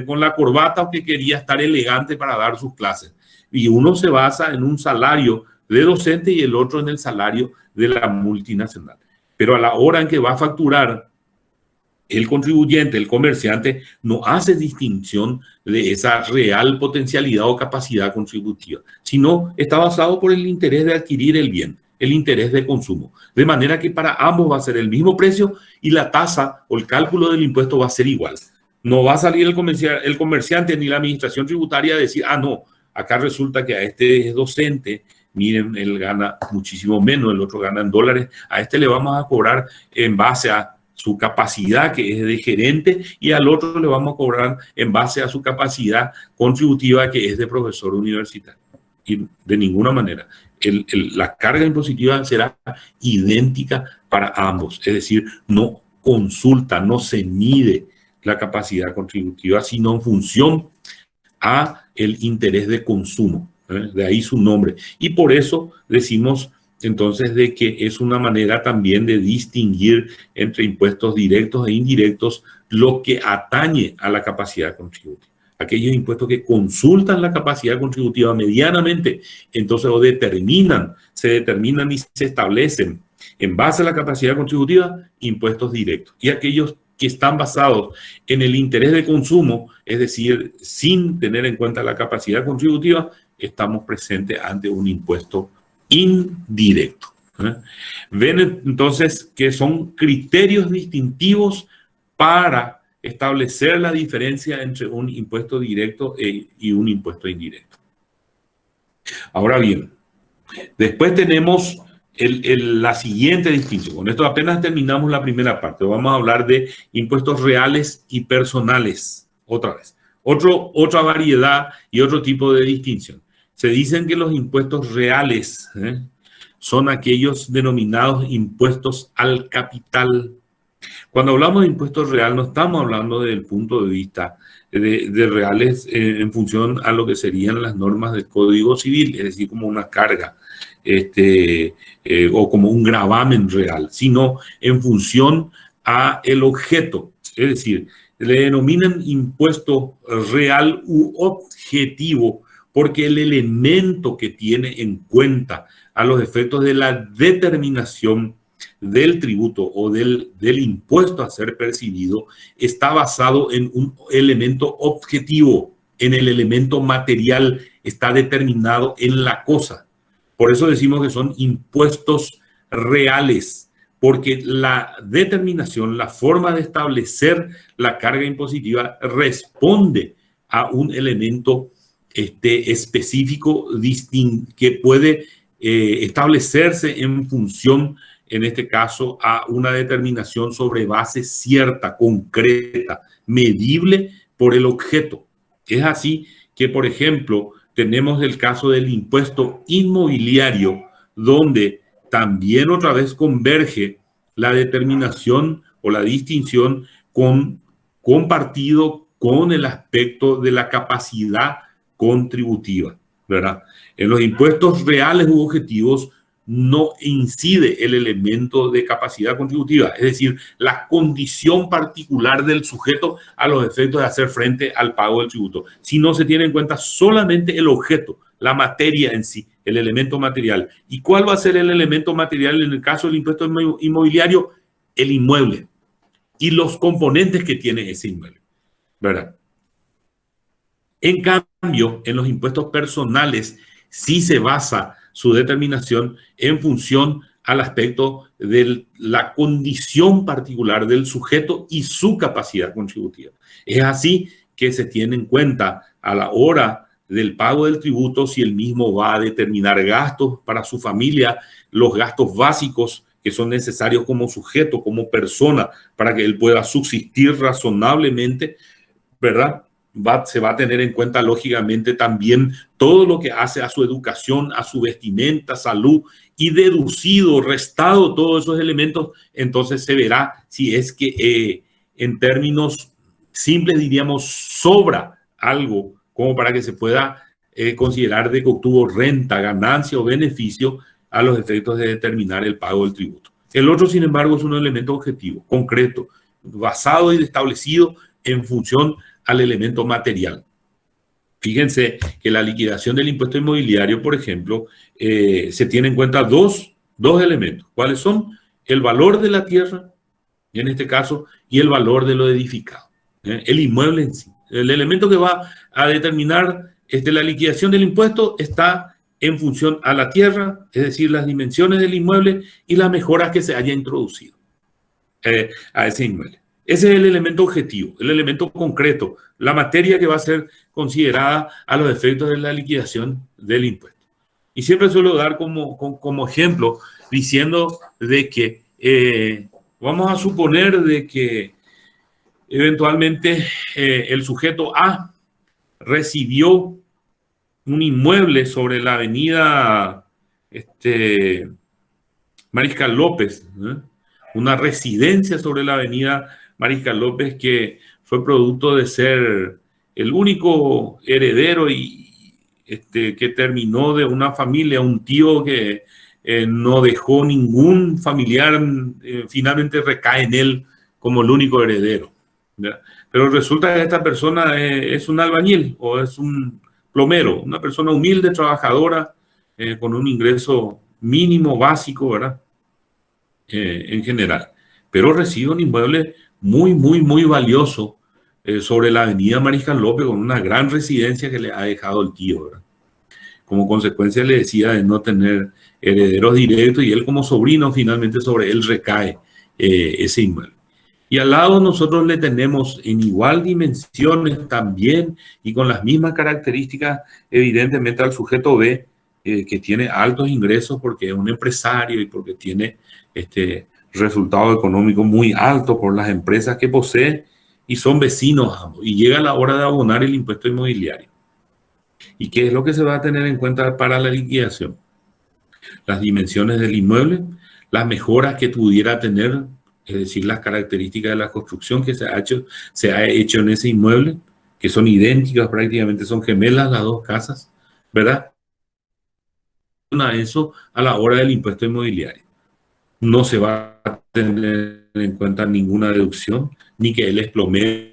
con la corbata, o que quería estar elegante para dar sus clases. Y uno se basa en un salario de docente y el otro en el salario de la multinacional. Pero a la hora en que va a facturar, el contribuyente, el comerciante, no hace distinción de esa real potencialidad o capacidad contributiva, sino está basado por el interés de adquirir el bien, el interés de consumo. De manera que para ambos va a ser el mismo precio y la tasa o el cálculo del impuesto va a ser igual. No va a salir el comerciante ni la administración tributaria a decir, ah, no, acá resulta que a este es docente, miren, él gana muchísimo menos, el otro gana en dólares, a este le vamos a cobrar en base a su capacidad, que es de gerente, y al otro le vamos a cobrar en base a su capacidad contributiva, que es de profesor universitario. Y de ninguna manera. La carga impositiva será idéntica para ambos. Es decir, no consulta, no se mide la capacidad contributiva, sino en función a el interés de consumo. De ahí su nombre. Y por eso decimos entonces de que es una manera también de distinguir entre impuestos directos e indirectos lo que atañe a la capacidad contributiva. Aquellos impuestos que consultan la capacidad contributiva medianamente, entonces se determinan y se establecen en base a la capacidad contributiva impuestos directos. Y aquellos que están basados en el interés de consumo, es decir, sin tener en cuenta la capacidad contributiva, estamos presentes ante un impuesto indirecto. Ven entonces que son criterios distintivos para establecer la diferencia entre un impuesto directo y un impuesto indirecto. Ahora bien, después tenemos la siguiente distinción. Con esto apenas terminamos la primera parte. Vamos a hablar de impuestos reales y personales. Otra vez. Otra variedad y otro tipo de distinción. Se dicen que los impuestos reales son aquellos denominados impuestos al capital. Cuando hablamos de impuestos real, no estamos hablando desde el punto de vista de reales en función a lo que serían las normas del Código Civil, es decir, como una carga o como un gravamen real, sino en función a el objeto. Es decir, le denominan impuesto real u objetivo porque el elemento que tiene en cuenta a los efectos de la determinación del tributo o del impuesto a ser percibido está basado en un elemento objetivo, en el elemento material, está determinado en la cosa. Por eso decimos que son impuestos reales, porque la determinación, la forma de establecer la carga impositiva responde a un elemento específico que puede establecerse en función, en este caso, a una determinación sobre base cierta, concreta, medible por el objeto. Es así que, por ejemplo, tenemos el caso del impuesto inmobiliario, donde también otra vez converge la determinación o la distinción compartido con el aspecto de la capacidad contributiva, ¿verdad? En los impuestos reales u objetivos no incide el elemento de capacidad contributiva, es decir, la condición particular del sujeto a los efectos de hacer frente al pago del tributo, sino se tiene en cuenta solamente el objeto, la materia en sí, el elemento material. ¿Y cuál va a ser el elemento material en el caso del impuesto inmobiliario? El inmueble y los componentes que tiene ese inmueble, ¿verdad? En cambio, en los impuestos personales sí se basa su determinación en función al aspecto de la condición particular del sujeto y su capacidad contributiva. Es así que se tiene en cuenta a la hora del pago del tributo si el mismo va a determinar gastos para su familia, los gastos básicos que son necesarios como sujeto, como persona, para que él pueda subsistir razonablemente, ¿verdad? Se va a tener en cuenta lógicamente también todo lo que hace a su educación, a su vestimenta, salud, y deducido, restado todos esos elementos, entonces se verá si es que en términos simples diríamos sobra algo como para que se pueda considerar de que obtuvo renta, ganancia o beneficio a los efectos de determinar el pago del tributo. El otro, sin embargo, es un elemento objetivo, concreto, basado y establecido en función al elemento material. Fíjense que la liquidación del impuesto inmobiliario, por ejemplo, se tiene en cuenta dos elementos. ¿Cuáles son? El valor de la tierra, en este caso, y el valor de lo edificado. El inmueble en sí. El elemento que va a determinar la liquidación del impuesto está en función a la tierra, es decir, las dimensiones del inmueble y las mejoras que se haya introducido a ese inmueble. Ese es el elemento objetivo, el elemento concreto, la materia que va a ser considerada a los efectos de la liquidación del impuesto. Y siempre suelo dar como ejemplo diciendo de que vamos a suponer de que eventualmente el sujeto A recibió un inmueble sobre la avenida Mariscal López, una residencia sobre la avenida Mariscal López que fue producto de ser el único heredero y que terminó de una familia, un tío que no dejó ningún familiar, finalmente recae en él como el único heredero, ¿verdad? Pero resulta que esta persona es un albañil o es un plomero, una persona humilde, trabajadora, con un ingreso mínimo, básico, ¿verdad? En general. Pero recibe un inmueble muy valioso sobre la avenida Mariscal López con una gran residencia que le ha dejado el tío, ¿verdad? Como consecuencia le decía de no tener herederos directos y él como sobrino finalmente sobre él recae ese inmueble. Y al lado nosotros le tenemos en igual dimensiones también y con las mismas características evidentemente al sujeto B que tiene altos ingresos porque es un empresario y porque tiene resultado económico muy alto por las empresas que posee y son vecinos ambos. Y llega la hora de abonar el impuesto inmobiliario. ¿Y qué es lo que se va a tener en cuenta para la liquidación? Las dimensiones del inmueble, las mejoras que pudiera tener, es decir, las características de la construcción que se ha hecho en ese inmueble, que son idénticas prácticamente, son gemelas las dos casas, ¿verdad? A eso a la hora del impuesto inmobiliario. No se va a tener en cuenta ninguna deducción, ni que él es plomero,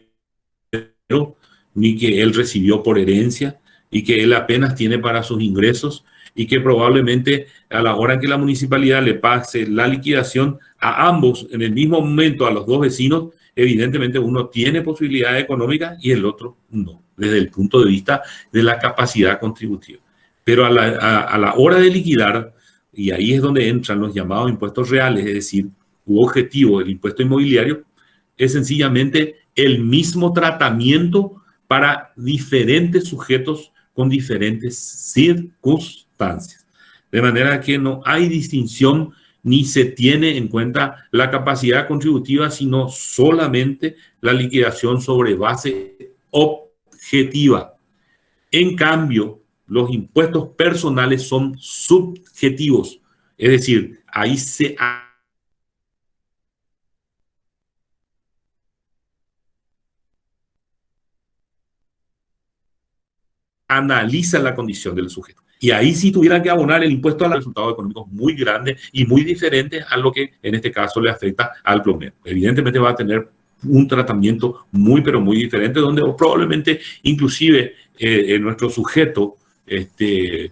ni que él recibió por herencia, y que él apenas tiene para sus ingresos, y que probablemente a la hora en que la municipalidad le pase la liquidación a ambos en el mismo momento, a los dos vecinos, evidentemente uno tiene posibilidades económicas y el otro no, desde el punto de vista de la capacidad contributiva. Pero a la hora de liquidar, y ahí es donde entran los llamados impuestos reales, es decir, u objetivo del impuesto inmobiliario, es sencillamente el mismo tratamiento para diferentes sujetos con diferentes circunstancias. De manera que no hay distinción ni se tiene en cuenta la capacidad contributiva, sino solamente la liquidación sobre base objetiva. En cambio, los impuestos personales son subjetivos, es decir, ahí se analiza la condición del sujeto. Y ahí sí tuvieran que abonar el impuesto a los resultados económicos muy grandes y muy diferentes a lo que en este caso le afecta al plomero. Evidentemente va a tener un tratamiento pero muy diferente, donde probablemente inclusive nuestro sujeto, que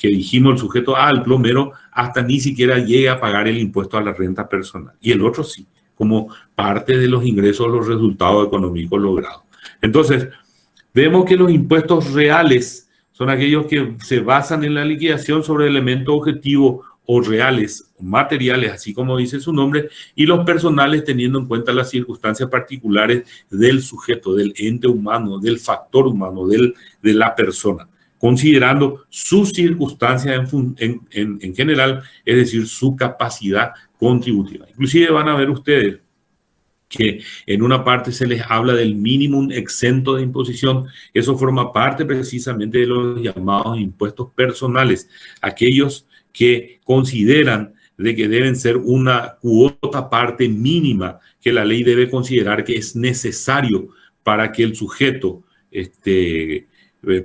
dijimos el sujeto A, el plomero, hasta ni siquiera llegue a pagar el impuesto a la renta personal. Y el otro sí, como parte de los ingresos, los resultados económicos logrados. Entonces, vemos que los impuestos reales son aquellos que se basan en la liquidación sobre elementos objetivos o reales, o materiales, así como dice su nombre, y los personales teniendo en cuenta las circunstancias particulares del sujeto, del ente humano, del factor humano, de la persona. considerando sus circunstancias en general, es decir, su capacidad contributiva. Inclusive van a ver ustedes que en una parte se les habla del mínimo exento de imposición. Eso forma parte precisamente de los llamados impuestos personales, aquellos que consideran de que deben ser una cuota parte mínima que la ley debe considerar que es necesario para que el sujeto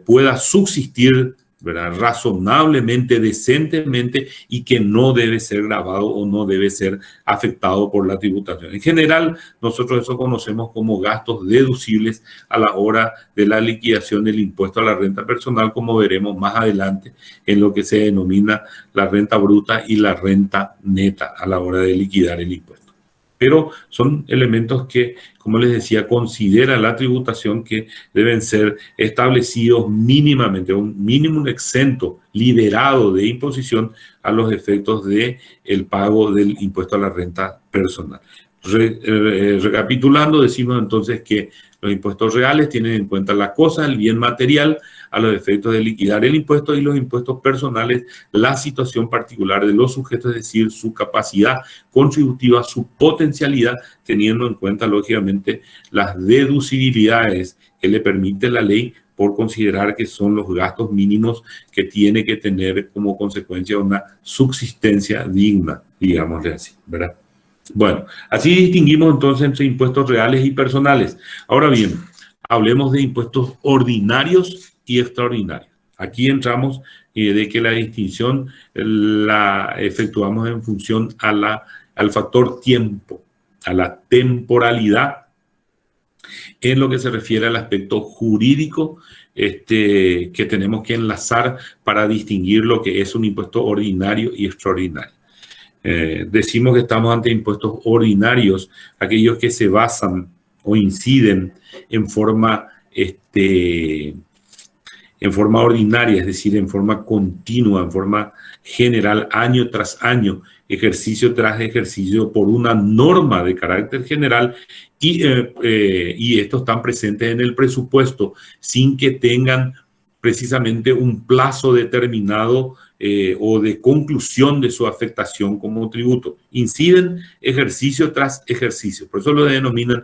pueda subsistir, ¿verdad?, razonablemente, decentemente, y que no debe ser gravado o no debe ser afectado por la tributación. En general, nosotros eso conocemos como gastos deducibles a la hora de la liquidación del impuesto a la renta personal, como veremos más adelante en lo que se denomina la renta bruta y la renta neta a la hora de liquidar el impuesto. Pero son elementos que, como les decía, considera la tributación que deben ser establecidos mínimamente, un mínimo exento, liberado de imposición a los efectos del pago del impuesto a la renta personal. Recapitulando, decimos entonces que los impuestos reales tienen en cuenta la cosa, el bien material, a los efectos de liquidar el impuesto, y los impuestos personales, la situación particular de los sujetos, es decir, su capacidad contributiva, su potencialidad, teniendo en cuenta, lógicamente, las deducibilidades que le permite la ley por considerar que son los gastos mínimos que tiene que tener como consecuencia una subsistencia digna, digámosle así, ¿verdad? Bueno, así distinguimos entonces entre impuestos reales y personales. Ahora bien, hablemos de impuestos ordinarios y extraordinarios. Aquí entramos de que la distinción la efectuamos en función al factor tiempo, a la temporalidad, en lo que se refiere al aspecto jurídico que tenemos que enlazar para distinguir lo que es un impuesto ordinario y extraordinario. Decimos que estamos ante impuestos ordinarios, aquellos que se basan o inciden en forma ordinaria, es decir, en forma continua, en forma general, año tras año, ejercicio tras ejercicio, por una norma de carácter general, y estos están presentes en el presupuesto sin que tengan precisamente un plazo determinado o de conclusión de su afectación como tributo. Inciden ejercicio tras ejercicio, por eso lo denominan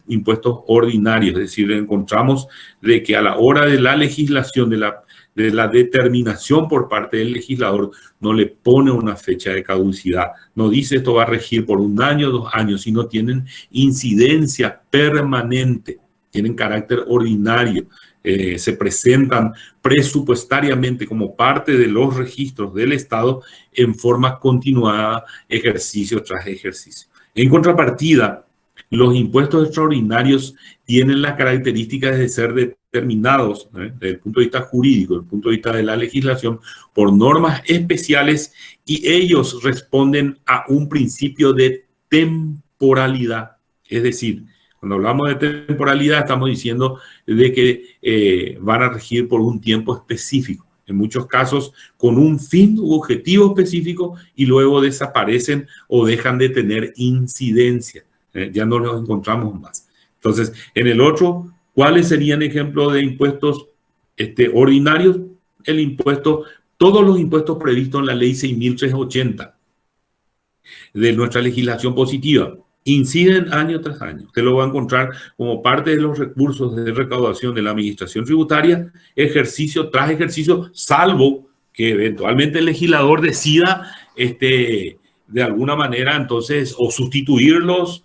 impuestos ordinarios, es decir, encontramos de que a la hora de la legislación, de la determinación por parte del legislador, no le pone una fecha de caducidad, no dice esto va a regir por 1 año, 2 años, sino tienen incidencia permanente, tienen carácter ordinario. Se presentan presupuestariamente como parte de los registros del Estado en forma continuada, ejercicio tras ejercicio. En contrapartida, los impuestos extraordinarios tienen las características de ser determinados desde el punto de vista jurídico, desde el punto de vista de la legislación, por normas especiales, y ellos responden a un principio de temporalidad. Es decir, cuando hablamos de temporalidad, estamos diciendo de que van a regir por un tiempo específico, en muchos casos con un fin u objetivo específico, y luego desaparecen o dejan de tener incidencia. Ya no los encontramos más. Entonces, en el otro, ¿cuáles serían ejemplos de impuestos ordinarios? Todos los impuestos previstos en la ley 6.380 de nuestra legislación positiva inciden año tras año. Usted lo va a encontrar como parte de los recursos de recaudación de la administración tributaria, ejercicio tras ejercicio, salvo que eventualmente el legislador decida de alguna manera entonces o sustituirlos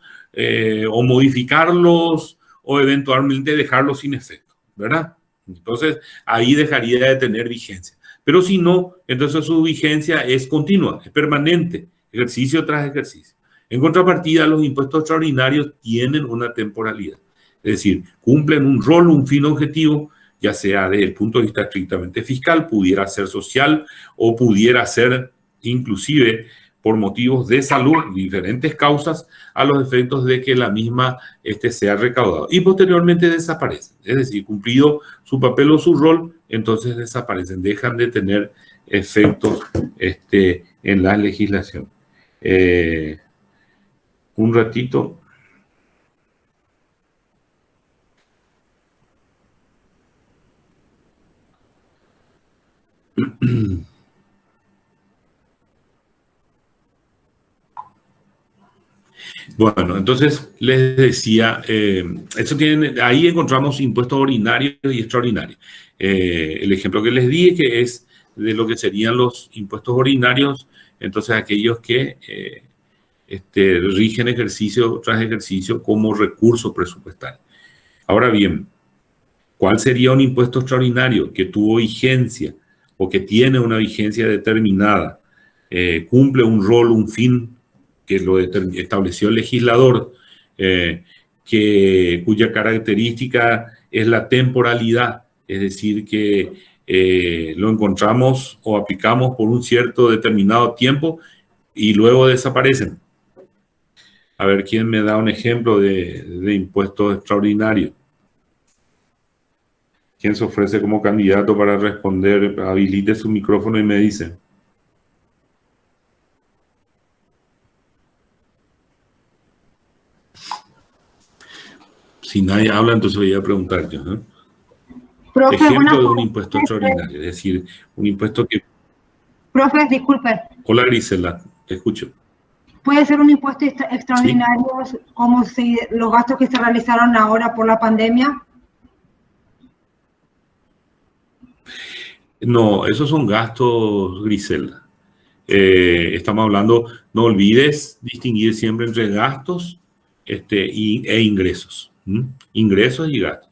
o modificarlos o eventualmente dejarlos sin efecto, ¿verdad? Entonces ahí dejaría de tener vigencia. Pero si no, entonces su vigencia es continua, es permanente, ejercicio tras ejercicio. En contrapartida, los impuestos extraordinarios tienen una temporalidad, es decir, cumplen un rol, un fin objetivo, ya sea desde el punto de vista estrictamente fiscal, pudiera ser social o pudiera ser inclusive por motivos de salud, diferentes causas, a los efectos de que la misma sea recaudada. Y posteriormente desaparecen, es decir, cumplido su papel o su rol, entonces desaparecen, dejan de tener efectos en la legislación. Un ratito. Bueno, entonces les decía, ahí encontramos impuestos ordinarios y extraordinarios. El ejemplo que les di que es de lo que serían los impuestos ordinarios, entonces aquellos que rigen ejercicio tras ejercicio como recurso presupuestario. Ahora bien, ¿cuál sería un impuesto extraordinario que tuvo vigencia o que tiene una vigencia determinada, cumple un rol, un fin que lo estableció el legislador, cuya característica es la temporalidad, es decir, que lo encontramos o aplicamos por un cierto determinado tiempo y luego desaparecen? A ver, ¿quién me da un ejemplo de impuesto extraordinario? ¿Quién se ofrece como candidato para responder? Habilite su micrófono y me dice. Si nadie habla, entonces voy a preguntar yo, ¿no? Profe, ejemplo de un impuesto extraordinario, es decir, un impuesto que... Profe, disculpe. Hola Grisela, te escucho. ¿Puede ser un impuesto extraordinario, ¿sí?, como si los gastos que se realizaron ahora por la pandemia? No, esos son gastos, Grisela. Estamos hablando, no olvides distinguir siempre entre gastos e ingresos. Ingresos y gastos.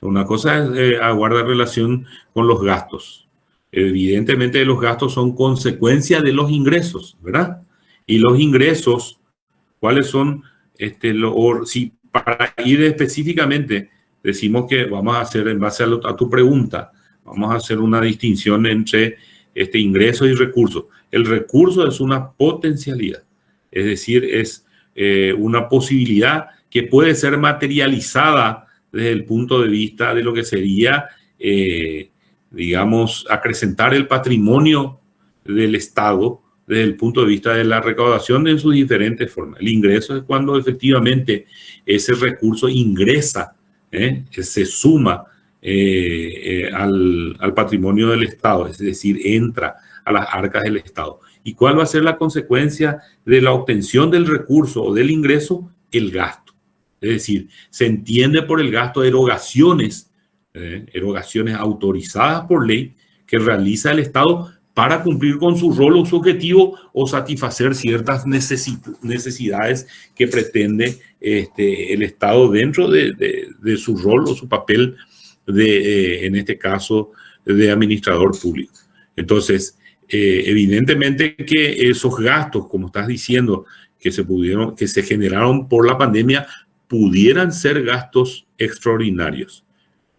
Una cosa es guardar relación con los gastos. Evidentemente los gastos son consecuencia de los ingresos, ¿verdad? Y los ingresos, ¿cuáles son? Si para ir específicamente, decimos que vamos a hacer, en base a tu pregunta, vamos a hacer una distinción entre ingresos y recursos. El recurso es una potencialidad, es decir, es una posibilidad que puede ser materializada desde el punto de vista de lo que sería, digamos, acrecentar el patrimonio del Estado desde el punto de vista de la recaudación en sus diferentes formas. El ingreso es cuando efectivamente ese recurso ingresa, se suma al patrimonio del Estado, es decir, entra a las arcas del Estado. ¿Y cuál va a ser la consecuencia de la obtención del recurso o del ingreso? El gasto. Es decir, se entiende por el gasto erogaciones autorizadas por ley que realiza el Estado para cumplir con su rol o su objetivo o satisfacer ciertas necesidades que pretende el Estado dentro de su rol o su papel en este caso, de administrador público. Entonces, evidentemente que esos gastos, como estás diciendo, que se generaron por la pandemia, pudieran ser gastos extraordinarios,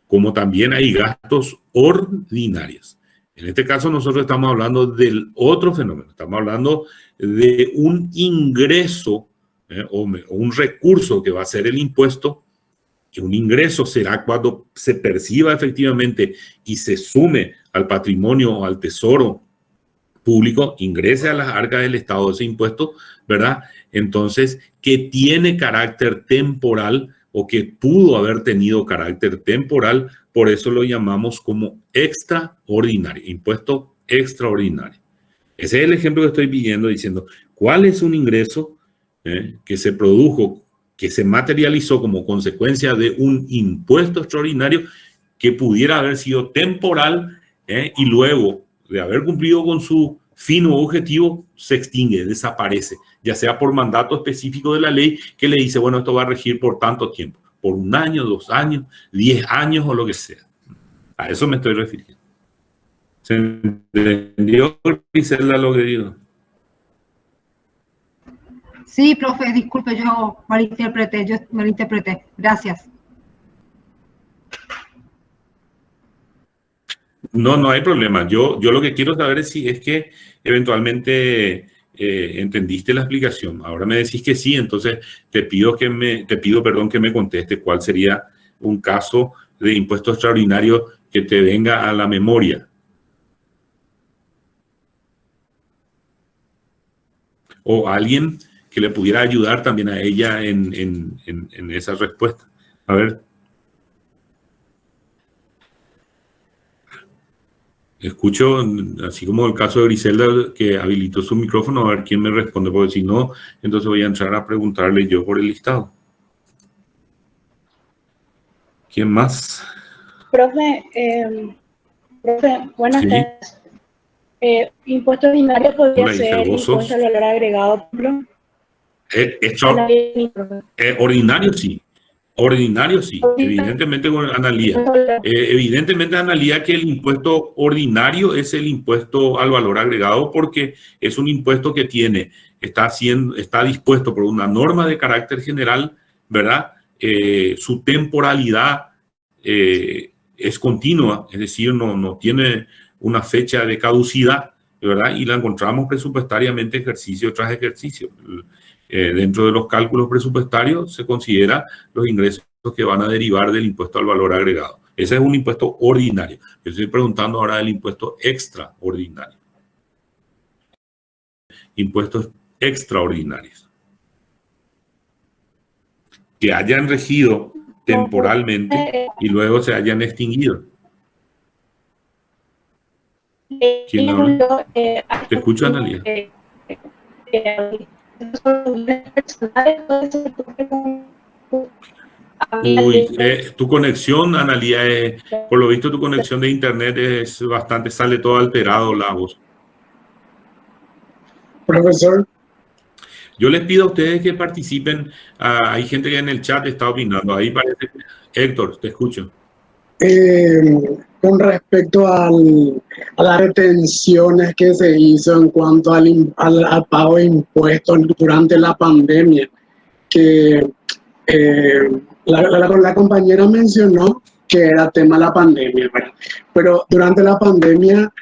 como también hay gastos ordinarios. En este caso nosotros estamos hablando del otro fenómeno, estamos hablando de un ingreso o un recurso que va a ser el impuesto, que un ingreso será cuando se perciba efectivamente y se sume al patrimonio o al tesoro público, ingrese a las arcas del Estado ese impuesto, ¿verdad? Entonces, que tiene carácter temporal o que pudo haber tenido carácter temporal, por eso lo llamamos como extraordinario, impuesto extraordinario. Ese es el ejemplo que estoy pidiendo, diciendo, ¿cuál es un ingreso que se produjo, que se materializó como consecuencia de un impuesto extraordinario que pudiera haber sido temporal y luego de haber cumplido con su fin o objetivo, se extingue, desaparece, ya sea por mandato específico de la ley que le dice, bueno, esto va a regir por tanto tiempo, por 1 año, 2 años, 10 años o lo que sea. A eso me estoy refiriendo. ¿Se entendió, Grisela, lo que digo? Sí, profe, disculpe, yo malinterpreté. Gracias. No, no hay problema. Yo lo que quiero saber es si es que eventualmente entendiste la explicación. Ahora me decís que sí, entonces te pido, que me conteste cuál sería un caso de impuesto extraordinario que te venga a la memoria. O alguien que le pudiera ayudar también a ella en esa respuesta. A ver. Escucho, así como el caso de Griselda, que habilitó su micrófono, a ver quién me responde, porque si no, entonces voy a entrar a preguntarle yo por el listado. ¿Quién más? Profe, buenas Sí. tardes. Impuesto ordinario podría Hola, Isel, ser ¿vos sos? impuesto al valor agregado, por ejemplo. Ordinario sí. Ordinario sí. Evidentemente con Analía. Evidentemente Analía que el impuesto ordinario es el impuesto al valor agregado porque es un impuesto que está dispuesto por una norma de carácter general, ¿verdad? Su temporalidad es continua, es decir, no tiene una fecha de caducidad, ¿verdad? Y la encontramos presupuestariamente ejercicio tras ejercicio. Dentro de los cálculos presupuestarios se considera los ingresos que van a derivar del impuesto al valor agregado. Ese es un impuesto ordinario. Yo estoy preguntando ahora del impuesto extraordinario. Impuestos extraordinarios que hayan regido temporalmente y luego se hayan extinguido. ¿Quién habla? Te escucho, Analía. Uy, tu conexión, Analía, por lo visto tu conexión de internet es bastante, sale todo alterado la voz. Profesor. Yo les pido a ustedes que participen. Hay gente que en el chat está opinando. Ahí parece. Héctor, te escucho. Con respecto a las retenciones que se hizo en cuanto al pago de impuestos durante la pandemia, que la compañera mencionó que era tema de la pandemia, ¿verdad? Pero durante la pandemia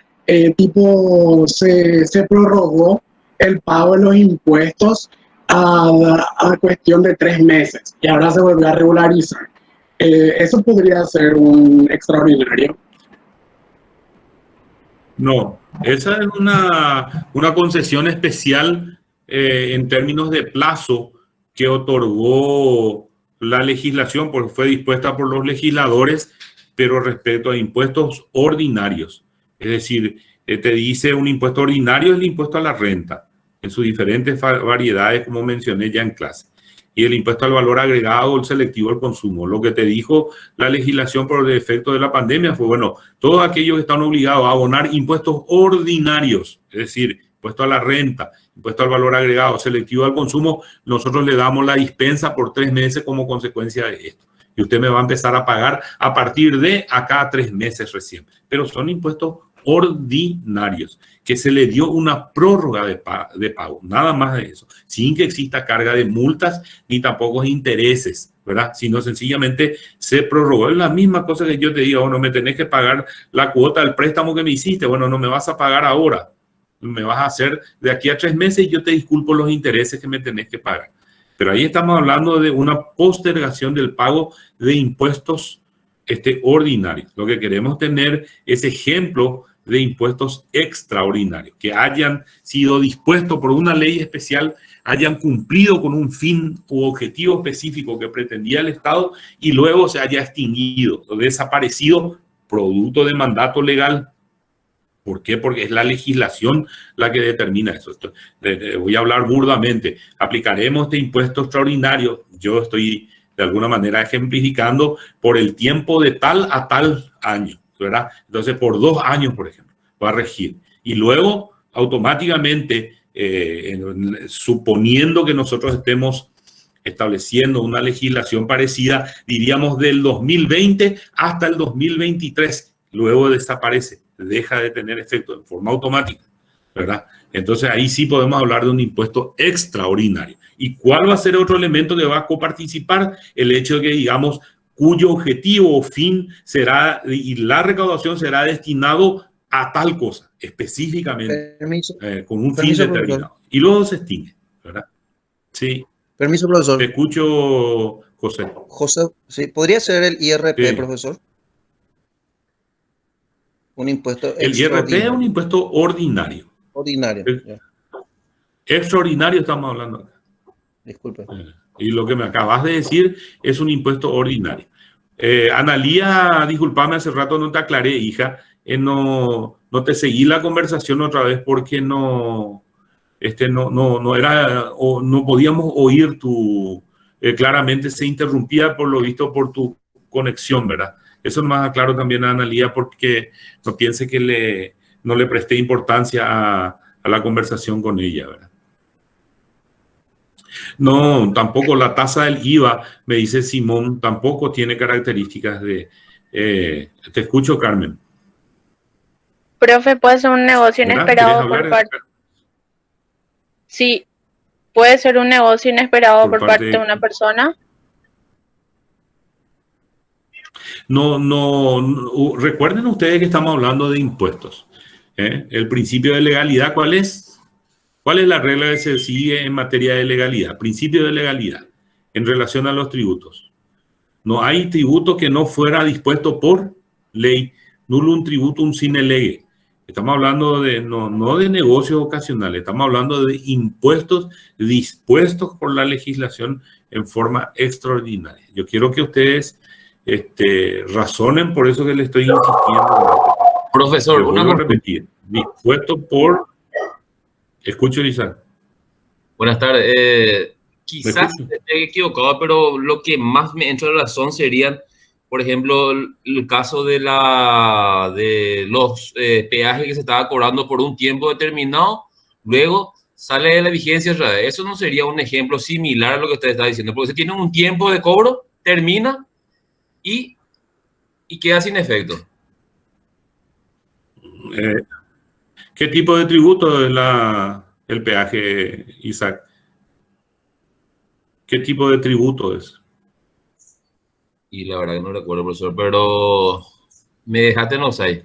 se prorrogó el pago de los impuestos a cuestión de 3 meses y ahora se volvió a regularizar. ¿Eso podría ser un extraordinario? No, esa es una concesión especial en términos de plazo que otorgó la legislación, porque fue dispuesta por los legisladores, pero respecto a impuestos ordinarios. Es decir, te dice un impuesto ordinario es el impuesto a la renta, en sus diferentes variedades, como mencioné ya en clase. Y el impuesto al valor agregado, el selectivo al consumo. Lo que te dijo la legislación por el efecto de la pandemia fue, bueno, todos aquellos que están obligados a abonar impuestos ordinarios, es decir, impuesto a la renta, impuesto al valor agregado, selectivo al consumo, nosotros le damos la dispensa por 3 meses como consecuencia de esto. Y usted me va a empezar a pagar a partir de acá 3 meses recién. Pero son impuestos ordinarios, que se le dio una prórroga de pago, nada más de eso, sin que exista carga de multas ni tampoco intereses, ¿verdad? Sino sencillamente se prorrogó. Es la misma cosa que yo te digo, bueno, me tenés que pagar la cuota del préstamo que me hiciste, bueno, no me vas a pagar ahora, me vas a hacer de aquí a 3 meses y yo te disculpo los intereses que me tenés que pagar. Pero ahí estamos hablando de una postergación del pago de impuestos ordinarios. Lo que queremos tener es ejemplo de impuestos extraordinarios, que hayan sido dispuestos por una ley especial, hayan cumplido con un fin u objetivo específico que pretendía el Estado y luego se haya extinguido o desaparecido producto de mandato legal. ¿Por qué? Porque es la legislación la que determina eso. Voy a hablar burdamente. Aplicaremos este impuesto extraordinario. Yo estoy de alguna manera ejemplificando por el tiempo de tal a tal año, ¿verdad? Entonces, por 2 años, por ejemplo, va a regir. Y luego, automáticamente, suponiendo que nosotros estemos estableciendo una legislación parecida, diríamos del 2020 hasta el 2023, luego desaparece, deja de tener efecto de forma automática, ¿verdad? Entonces ahí sí podemos hablar de un impuesto extraordinario. ¿Y cuál va a ser otro elemento que va a coparticipar? El hecho de que, digamos, cuyo objetivo o fin será, y la recaudación será destinado a tal cosa, específicamente, con un fin determinado. Y luego se extingue, ¿verdad? Sí. Permiso, profesor. Te escucho, José. José, sí, ¿podría ser el IRP, sí, profesor? Un impuesto el IRP es un impuesto ordinario. Ordinario. Extraordinario estamos hablando acá. Disculpe. Y lo que me acabas de decir es un impuesto ordinario. Analía, disculpame, hace rato no te aclaré, hija, no te seguí la conversación otra vez porque no era, o no podíamos oír claramente se interrumpía por lo visto por tu conexión, ¿verdad? Eso más aclaro también a Analía porque no piense que no le presté importancia a la conversación con ella, ¿verdad? No, tampoco la tasa del IVA, me dice Simón, tampoco tiene características de... te escucho, Carmen. Profe, ¿puede ser un negocio inesperado por parte? Sí, puede ser un negocio inesperado por parte de una persona. No, recuerden ustedes que estamos hablando de impuestos. El principio de legalidad, ¿cuál es? ¿Cuál es la regla que se sigue en materia de legalidad? Principio de legalidad en relación a los tributos. No hay tributo que no fuera dispuesto por ley. Nullum tributum sine lege. Estamos hablando no de negocios ocasionales, estamos hablando de impuestos dispuestos por la legislación en forma extraordinaria. Yo quiero que ustedes razonen por eso que le estoy insistiendo. Profesor, una cosa. Repetir. Dispuesto por... Escucho, Isaac. Buenas tardes. Quizás esté equivocado, pero lo que más me entra en razón serían, por ejemplo, el caso de los peajes que se estaba cobrando por un tiempo determinado, luego sale de la vigencia. Eso no sería un ejemplo similar a lo que usted está diciendo, porque se tiene un tiempo de cobro, termina y queda sin efecto. ¿Qué tipo de tributo es el peaje, Isaac? ¿Qué tipo de tributo es? Y la verdad que no recuerdo, profesor, pero me dejaste en los 6.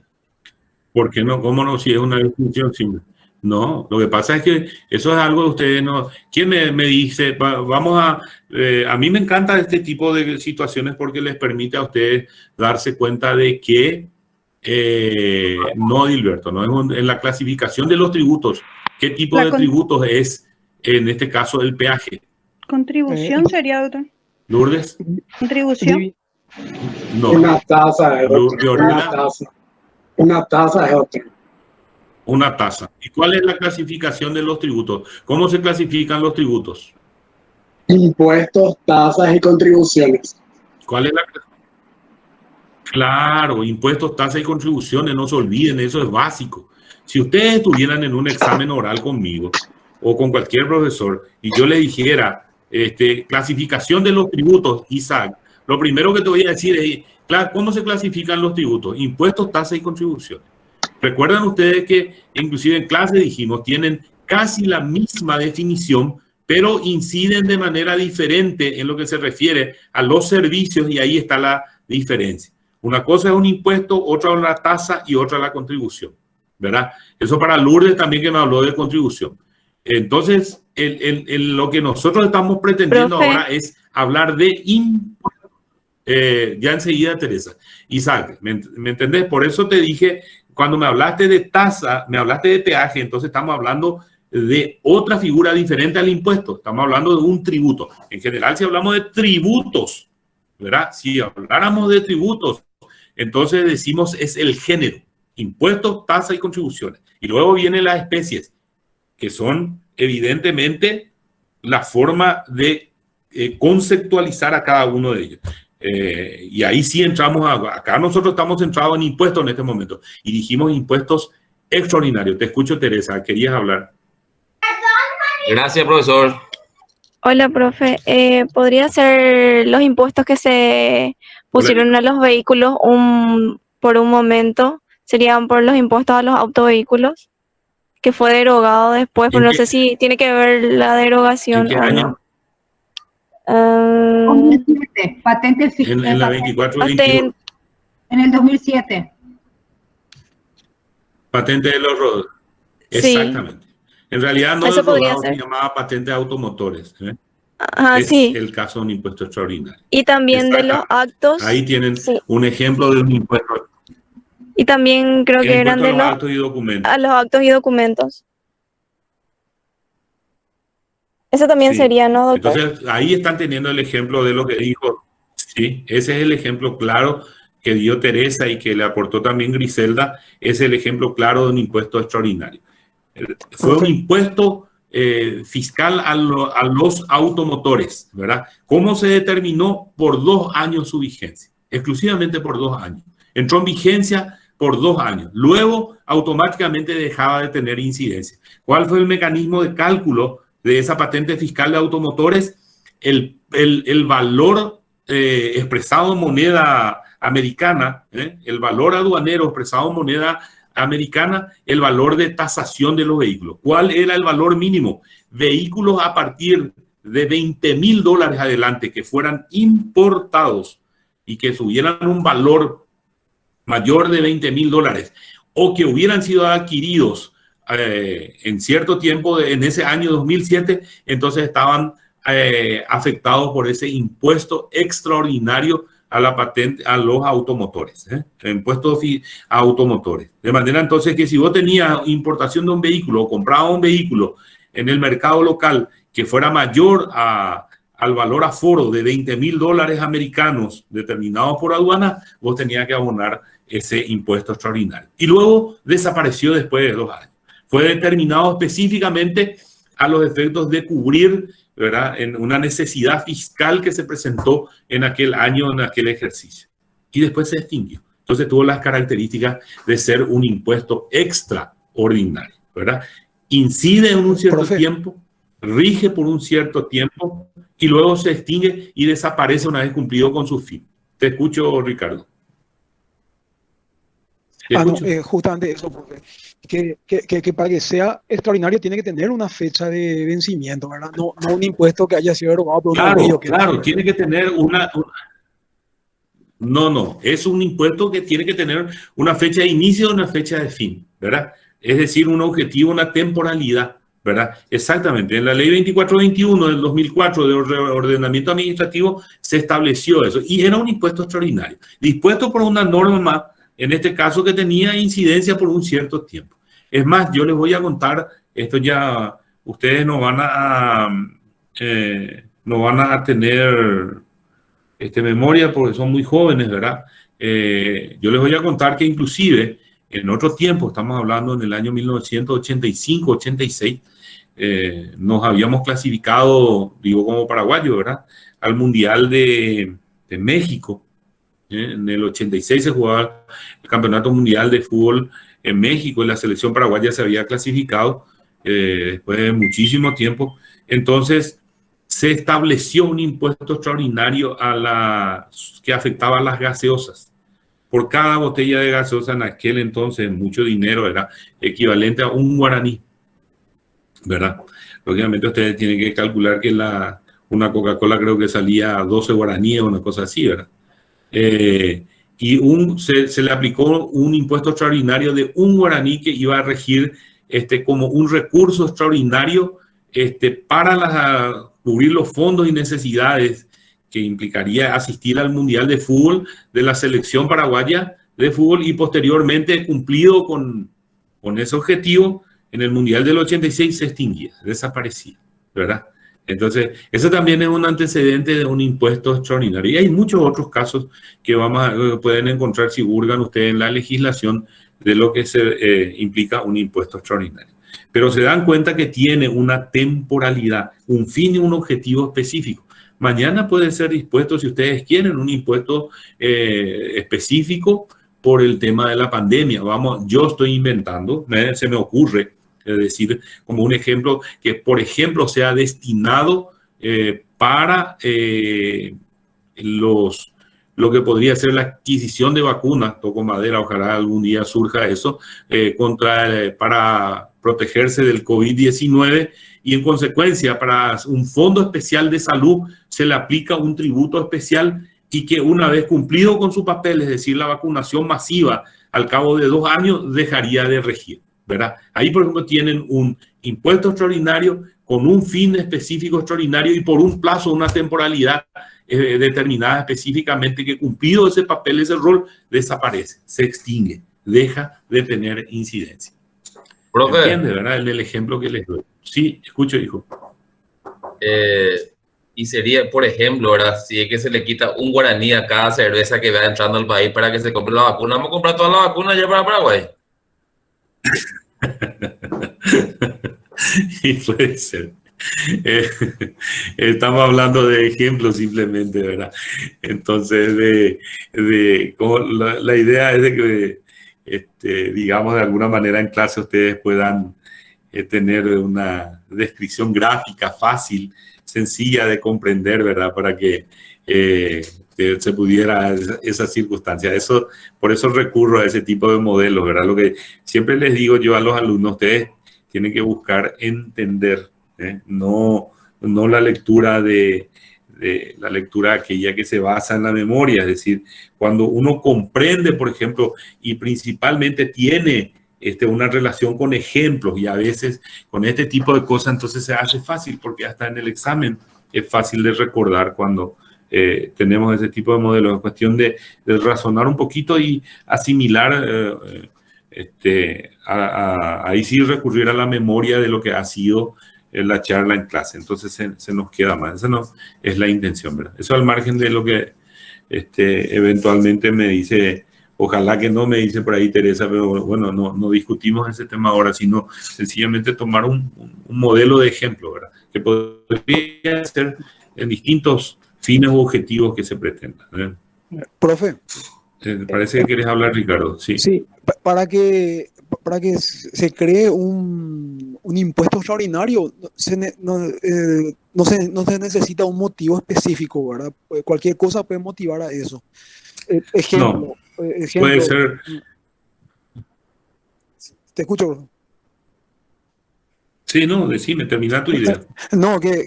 ¿Por qué no? ¿Cómo no? Si es una definición simple. No, lo que pasa es que eso es algo de ustedes no... ¿Quién me dice? Vamos a mí me encanta este tipo de situaciones porque les permite a ustedes darse cuenta de que no, Dilberto, no es en la clasificación de los tributos. ¿Qué tipo de tributos es, en este caso, el peaje? Contribución sería, doctor. ¿Lourdes? Contribución. No. Una tasa es otra. Una tasa es otra. Una tasa. ¿Y cuál es la clasificación de los tributos? ¿Cómo se clasifican los tributos? Impuestos, tasas y contribuciones. ¿Cuál es la clasificación? Claro, impuestos, tasas y contribuciones, no se olviden, eso es básico. Si ustedes estuvieran en un examen oral conmigo o con cualquier profesor y yo le dijera clasificación de los tributos, Isaac, lo primero que te voy a decir es, ¿cómo se clasifican los tributos? Impuestos, tasas y contribuciones. Recuerdan ustedes que inclusive en clase dijimos, tienen casi la misma definición, pero inciden de manera diferente en lo que se refiere a los servicios y ahí está la diferencia. Una cosa es un impuesto, otra es la tasa y otra la contribución, ¿verdad? Eso para Lourdes también que me habló de contribución. Entonces, lo que nosotros estamos pretendiendo ahora es hablar de impuestos. Ya enseguida, Teresa. Isaac, ¿me entendés? Por eso te dije, cuando me hablaste de tasa, me hablaste de peaje, entonces estamos hablando de otra figura diferente al impuesto. Estamos hablando de un tributo. En general, si hablamos de tributos, ¿verdad? Si habláramos de tributos, entonces decimos es el género, impuestos, tasas y contribuciones. Y luego vienen las especies, que son evidentemente la forma de conceptualizar a cada uno de ellos. Y ahí sí entramos, acá nosotros estamos centrados en impuestos en este momento. Y dijimos impuestos extraordinarios. Te escucho, Teresa, querías hablar. Gracias, profesor. Hola, profe. ¿Podría ser los impuestos que se pusieron a los vehículos por un momento? ¿Serían por los impuestos a los autovehículos? Que fue derogado después, pero no sé si tiene que ver la derogación o no. 2007, patente en la 24 en el 2007. Patente de los rodos. Exactamente. En realidad no se llamaba patente de automotores. Es el caso de un impuesto extraordinario. Y también de los actos. Ahí tienen un ejemplo de un impuesto. Y también creo que eran de los actos y documentos. A los actos y documentos. Eso también sería, ¿no, doctor? Entonces, ahí están teniendo el ejemplo de lo que dijo. Sí, ese es el ejemplo claro que dio Teresa y que le aportó también Griselda, es el ejemplo claro de un impuesto extraordinario. Fue un impuesto fiscal a los automotores, ¿verdad? ¿Cómo se determinó? Por 2 años su vigencia, exclusivamente por 2 años. Entró en vigencia por 2 años. Luego, automáticamente dejaba de tener incidencia. ¿Cuál fue el mecanismo de cálculo de esa patente fiscal de automotores? El valor expresado en moneda americana, el valor aduanero expresado en moneda americana, el valor de tasación de los vehículos. ¿Cuál era el valor mínimo? Vehículos a partir de $20,000 adelante que fueran importados y que tuvieran un valor mayor de $20,000 o que hubieran sido adquiridos en cierto tiempo, en ese año 2007, entonces estaban afectados por ese impuesto extraordinario a la patente, a los automotores, el impuesto a automotores. De manera entonces que si vos tenías importación de un vehículo o comprabas un vehículo en el mercado local que fuera mayor al valor aforo de $20,000 americanos determinados por aduana, vos tenías que abonar ese impuesto extraordinario. Y luego desapareció después de 2 años. Fue determinado específicamente a los efectos de cubrir, ¿verdad?, en una necesidad fiscal que se presentó en aquel año, en aquel ejercicio. Y después se extinguió. Entonces tuvo las características de ser un impuesto extraordinario, ¿verdad? Incide en un cierto tiempo, rige por un cierto tiempo y luego se extingue y desaparece una vez cumplido con su fin. Te escucho, Ricardo. Justamente eso, profe. Que para que sea extraordinario tiene que tener una fecha de vencimiento, ¿verdad? No un impuesto que haya sido erogado por un amigo. Claro, tiene que tener una... No, es un impuesto que tiene que tener una fecha de inicio y una fecha de fin, ¿verdad? Es decir, un objetivo, una temporalidad, ¿verdad? Exactamente. En la ley 2421 del 2004 de ordenamiento administrativo se estableció eso y era un impuesto extraordinario, dispuesto por una norma, en este caso que tenía incidencia por un cierto tiempo. Es más, yo les voy a contar, esto ya ustedes no van a tener memoria porque son muy jóvenes, ¿verdad? Yo les voy a contar que inclusive en otro tiempo, estamos hablando en el año 1985-86, nos habíamos clasificado, digo como paraguayo, ¿verdad?, al Mundial de México. En el 86 se jugaba el Campeonato Mundial de Fútbol en México y la selección paraguaya se había clasificado después de muchísimo tiempo. Entonces se estableció un impuesto extraordinario que afectaba a las gaseosas. Por cada botella de gaseosa en aquel entonces, mucho dinero, era equivalente a un guaraní, ¿verdad? Lógicamente ustedes tienen que calcular que una Coca-Cola creo que salía a 12 guaraníes o una cosa así, ¿verdad? Y se le aplicó un impuesto extraordinario de un guaraní que iba a regir como un recurso extraordinario para cubrir los fondos y necesidades que implicaría asistir al Mundial de Fútbol de la selección paraguaya de fútbol y posteriormente cumplido con ese objetivo en el Mundial del 86 se extinguía, desaparecía, ¿verdad? Entonces, eso también es un antecedente de un impuesto extraordinario. Y hay muchos otros casos que pueden encontrar si hurgan ustedes en la legislación de lo que se implica un impuesto extraordinario. Pero se dan cuenta que tiene una temporalidad, un fin y un objetivo específico. Mañana puede ser dispuesto, si ustedes quieren, un impuesto específico por el tema de la pandemia. Yo estoy inventando, se me ocurre, es decir, como un ejemplo, que por ejemplo sea destinado para lo que podría ser la adquisición de vacunas, toco madera, ojalá algún día surja eso, para protegerse del COVID-19 y en consecuencia para un fondo especial de salud se le aplica un tributo especial y que una vez cumplido con su papel, es decir, la vacunación masiva al cabo de 2 años, dejaría de regir, ¿verdad? Ahí, por ejemplo, tienen un impuesto extraordinario con un fin específico extraordinario y por un plazo, una temporalidad determinada específicamente que cumplido ese papel, ese rol, desaparece, se extingue, deja de tener incidencia. Profe, ¿Entiende, verdad? El ejemplo que les doy. Sí, escucho, hijo. Y sería, por ejemplo, ¿verdad? Si es que se le quita un guaraní a cada cerveza que va entrando al país para que se compre la vacuna, vamos a comprar toda la vacuna ya para Paraguay. Y puede ser. Eh, Estamos hablando de ejemplos simplemente, ¿verdad? Entonces, como la idea es de que, digamos, de alguna manera en clase ustedes puedan tener una descripción gráfica fácil, sencilla de comprender, ¿verdad? Para que se pudiera esa circunstancia. Eso, por eso recurro a ese tipo de modelos, ¿verdad? Lo que siempre les digo yo a los alumnos, ustedes tienen que buscar entender, no la lectura de la lectura aquella que se basa en la memoria. Es decir, cuando uno comprende, por ejemplo, y principalmente tiene una relación con ejemplos y a veces con este tipo de cosas, entonces se hace fácil, porque hasta en el examen es fácil de recordar cuando tenemos ese tipo de modelos. Es cuestión de razonar un poquito y asimilar, ahí sí recurrir a la memoria de lo que ha sido la charla en clase. Entonces se nos queda más. Esa no es la intención, ¿verdad? Eso al margen de lo que eventualmente me dice. Ojalá que no, me dice por ahí Teresa, pero bueno, no discutimos ese tema ahora, sino sencillamente tomar un modelo de ejemplo, ¿verdad? Que podría ser en distintos fines u objetivos que se pretendan, ¿verdad? Profe. Parece que quieres hablar, Ricardo. Sí. Sí, para que se cree un impuesto extraordinario, no se necesita un motivo específico, ¿verdad? Cualquier cosa puede motivar a eso. Ejemplo. Puede ser. Te escucho, bro. Sí, no, decime, termina tu idea. No, que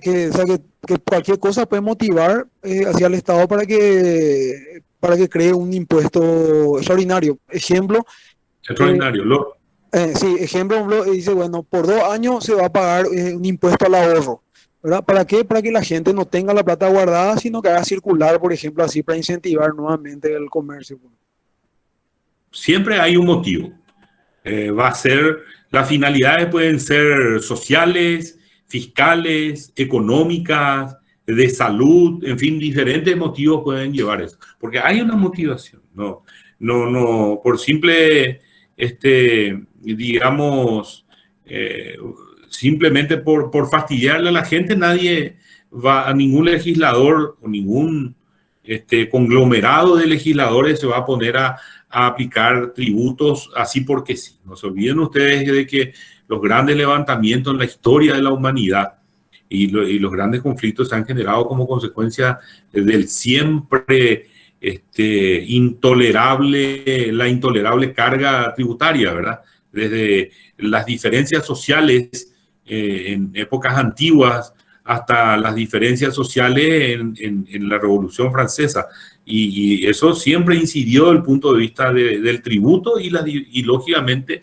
cualquier cosa puede motivar hacia el Estado para que cree un impuesto extraordinario. Ejemplo. Extraordinario. Sí, ejemplo, dice, bueno, por 2 años se va a pagar un impuesto al ahorro, ¿verdad? ¿Para qué? Para que la gente no tenga la plata guardada, sino que haga circular, por ejemplo, así para incentivar nuevamente el comercio. Siempre hay un motivo. Las finalidades pueden ser sociales, fiscales, económicas, de salud, en fin, diferentes motivos pueden llevar eso. Porque hay una motivación, no, por simple, digamos, simplemente por fastidiarle a la gente, nadie va a ningún legislador o ningún conglomerado de legisladores se va a poner a aplicar tributos así porque sí. No se olviden ustedes de que los grandes levantamientos en la historia de la humanidad y los grandes conflictos se han generado como consecuencia del siempre la intolerable carga tributaria, ¿verdad? Desde las diferencias sociales en épocas antiguas hasta las diferencias sociales en la Revolución Francesa. Y eso siempre incidió desde el punto de vista del tributo y lógicamente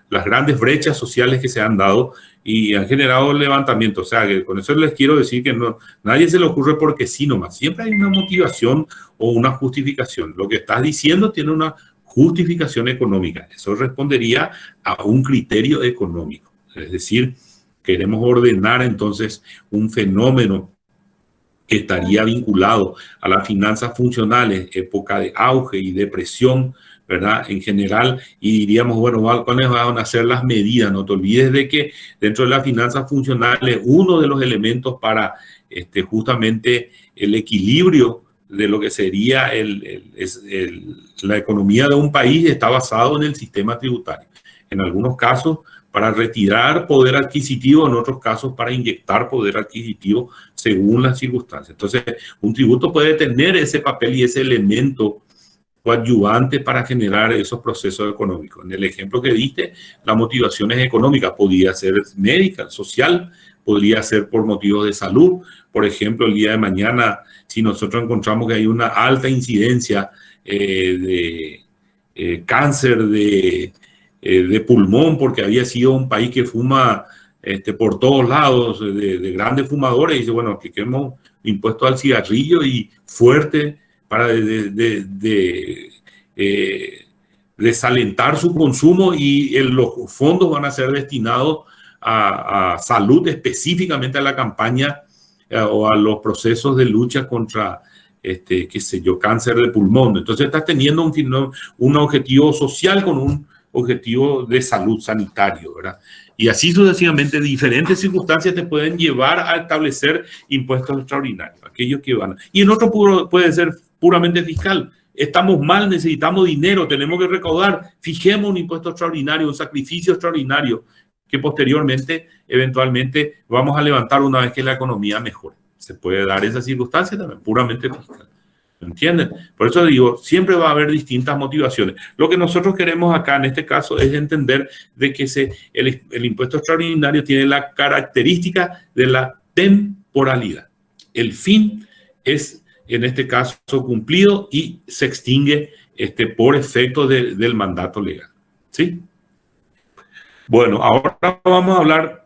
las grandes brechas sociales que se han dado y han generado levantamientos. O sea, que con eso les quiero decir que nadie se le ocurre porque sí nomás. Siempre hay una motivación o una justificación. Lo que estás diciendo tiene una justificación económica. Eso respondería a un criterio económico. Es decir, queremos ordenar entonces un fenómeno que estaría vinculado a las finanzas funcionales, época de auge y depresión, ¿verdad? En general, y diríamos, bueno, ¿cuáles van a ser las medidas? No te olvides de que dentro de las finanzas funcionales, uno de los elementos para justamente el equilibrio de lo que sería la economía de un país está basado en el sistema tributario. En algunos casos, para retirar poder adquisitivo, en otros casos para inyectar poder adquisitivo según las circunstancias. Entonces, un tributo puede tener ese papel y ese elemento coadyuvante para generar esos procesos económicos. En el ejemplo que diste, la motivación es económica, podría ser médica, social, podría ser por motivos de salud. Por ejemplo, el día de mañana, si nosotros encontramos que hay una alta incidencia de cáncer de pulmón, porque había sido un país que fuma por todos lados, de grandes fumadores, y dice, bueno, apliquemos impuesto al cigarrillo y fuerte para desalentar su consumo y los fondos van a ser destinados a salud, específicamente a la campaña o a los procesos de lucha contra, qué sé yo, cáncer de pulmón. Entonces estás teniendo un objetivo social con un objetivo de salud sanitario, ¿verdad? Y así sucesivamente, diferentes circunstancias te pueden llevar a establecer impuestos extraordinarios, aquellos que van. Y en otro puede ser puramente fiscal. Estamos mal, necesitamos dinero, tenemos que recaudar, fijemos un impuesto extraordinario, un sacrificio extraordinario que posteriormente, eventualmente, vamos a levantar una vez que la economía mejore. Se puede dar esa circunstancia también, puramente fiscal. ¿Entienden? Por eso digo, siempre va a haber distintas motivaciones. Lo que nosotros queremos acá en este caso es entender de que el impuesto extraordinario tiene la característica de la temporalidad. El fin es, en este caso, cumplido y se extingue por efecto del mandato legal. ¿Sí? Bueno, ahora vamos a hablar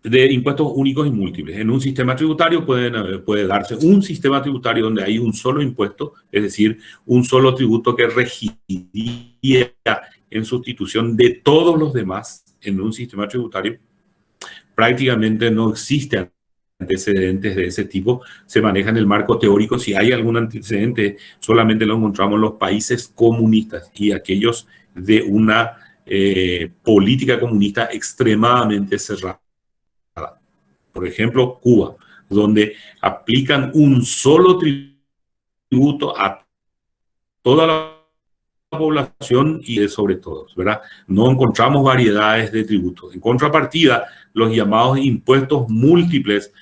de impuestos únicos y múltiples. En un sistema tributario puede darse un sistema tributario donde hay un solo impuesto, es decir, un solo tributo que regiría en sustitución de todos los demás en un sistema tributario. Prácticamente no existen antecedentes de ese tipo, se maneja en el marco teórico. Si hay algún antecedente, solamente lo encontramos en los países comunistas y aquellos de una política comunista extremadamente cerrada. Por ejemplo, Cuba, donde aplican un solo tributo a toda la población y de sobre todos, ¿verdad? No encontramos variedades de tributos. En contrapartida, los llamados impuestos múltiples,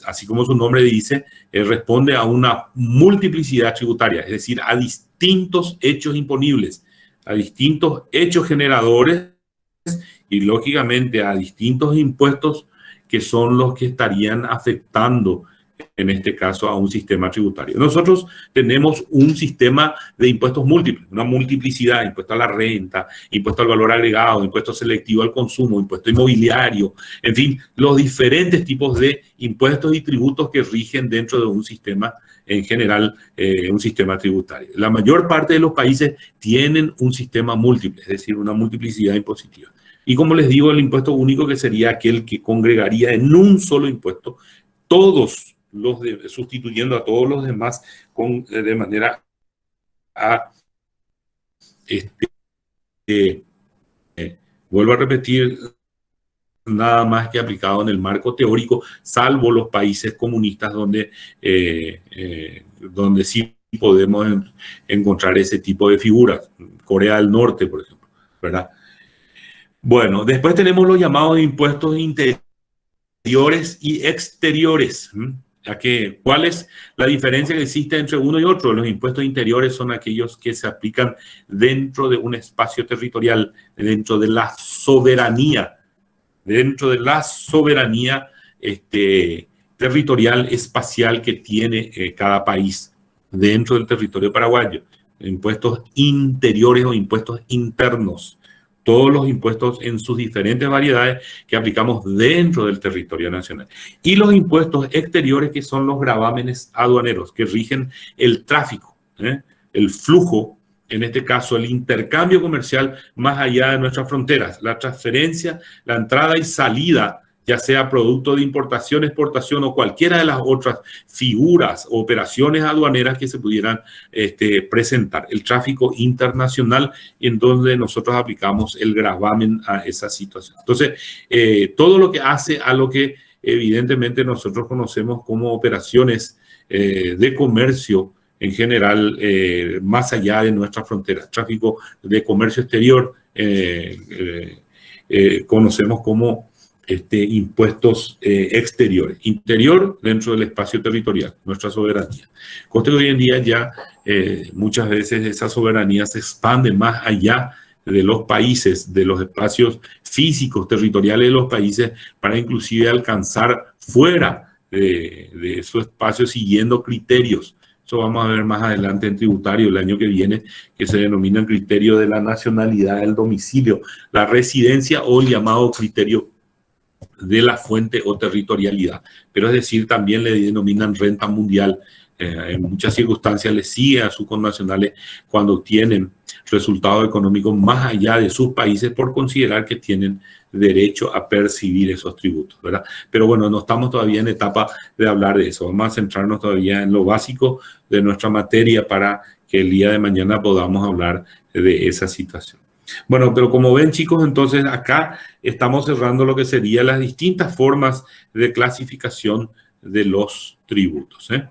así como su nombre dice, responde a una multiplicidad tributaria, es decir, a distintos hechos imponibles, a distintos hechos generadores y, lógicamente, a distintos impuestos que son los que estarían afectando, en este caso, a un sistema tributario. Nosotros tenemos un sistema de impuestos múltiples, una multiplicidad: impuesto a la renta, impuesto al valor agregado, impuesto selectivo al consumo, impuesto inmobiliario, en fin, los diferentes tipos de impuestos y tributos que rigen dentro de un sistema, en general, un sistema tributario. La mayor parte de los países tienen un sistema múltiple, es decir, una multiplicidad impositiva. Y como les digo, el impuesto único, que sería aquel que congregaría en un solo impuesto todos sustituyendo a todos los demás de manera a vuelvo a repetir, nada más que aplicado en el marco teórico, salvo los países comunistas donde sí podemos encontrar ese tipo de figuras. Corea del Norte, por ejemplo, ¿verdad? Bueno, después tenemos los llamados impuestos interiores y exteriores. ¿Cuál es la diferencia que existe entre uno y otro? Los impuestos interiores son aquellos que se aplican dentro de un espacio territorial, dentro de la soberanía territorial espacial que tiene cada país dentro del territorio paraguayo. Impuestos interiores o impuestos internos. Todos los impuestos en sus diferentes variedades que aplicamos dentro del territorio nacional. Y los impuestos exteriores, que son los gravámenes aduaneros, que rigen el tráfico, el flujo, en este caso el intercambio comercial más allá de nuestras fronteras, la transferencia, la entrada y salida, ya sea producto de importación, exportación o cualquiera de las otras figuras o operaciones aduaneras que se pudieran presentar. El tráfico internacional, en donde nosotros aplicamos el gravamen a esa situación. Entonces, todo lo que hace a lo que evidentemente nosotros conocemos como operaciones de comercio en general, más allá de nuestras fronteras. Tráfico de comercio exterior, conocemos como impuestos exteriores. Interior, dentro del espacio territorial, nuestra soberanía. Cosa que hoy en día ya muchas veces esa soberanía se expande más allá de los países, de los espacios físicos, territoriales de los países, para inclusive alcanzar fuera de su espacio siguiendo criterios. Eso vamos a ver más adelante en tributario el año que viene, que se denomina el criterio de la nacionalidad del domicilio, la residencia o el llamado criterio de la fuente o territorialidad. Pero es decir, también le denominan renta mundial. En muchas circunstancias le sigue a sus connacionales cuando tienen resultados económicos más allá de sus países, por considerar que tienen derecho a percibir esos tributos, ¿verdad? Pero bueno, no estamos todavía en etapa de hablar de eso. Vamos a centrarnos todavía en lo básico de nuestra materia para que el día de mañana podamos hablar de esa situación. Bueno, pero como ven, chicos, entonces acá estamos cerrando lo que serían las distintas formas de clasificación de los tributos, ¿eh?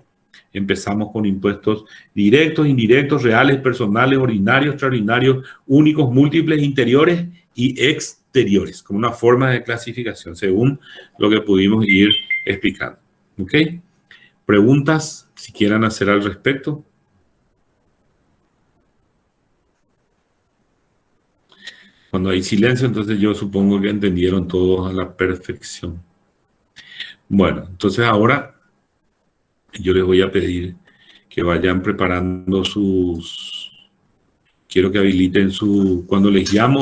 Empezamos con impuestos directos, indirectos, reales, personales, ordinarios, extraordinarios, únicos, múltiples, interiores y exteriores, como una forma de clasificación, según lo que pudimos ir explicando. ¿Ok? ¿Preguntas si quieran hacer al respecto? Cuando hay silencio, entonces yo supongo que entendieron todos a la perfección. Bueno, entonces ahora yo les voy a pedir que vayan preparando quiero que habiliten cuando les llamo,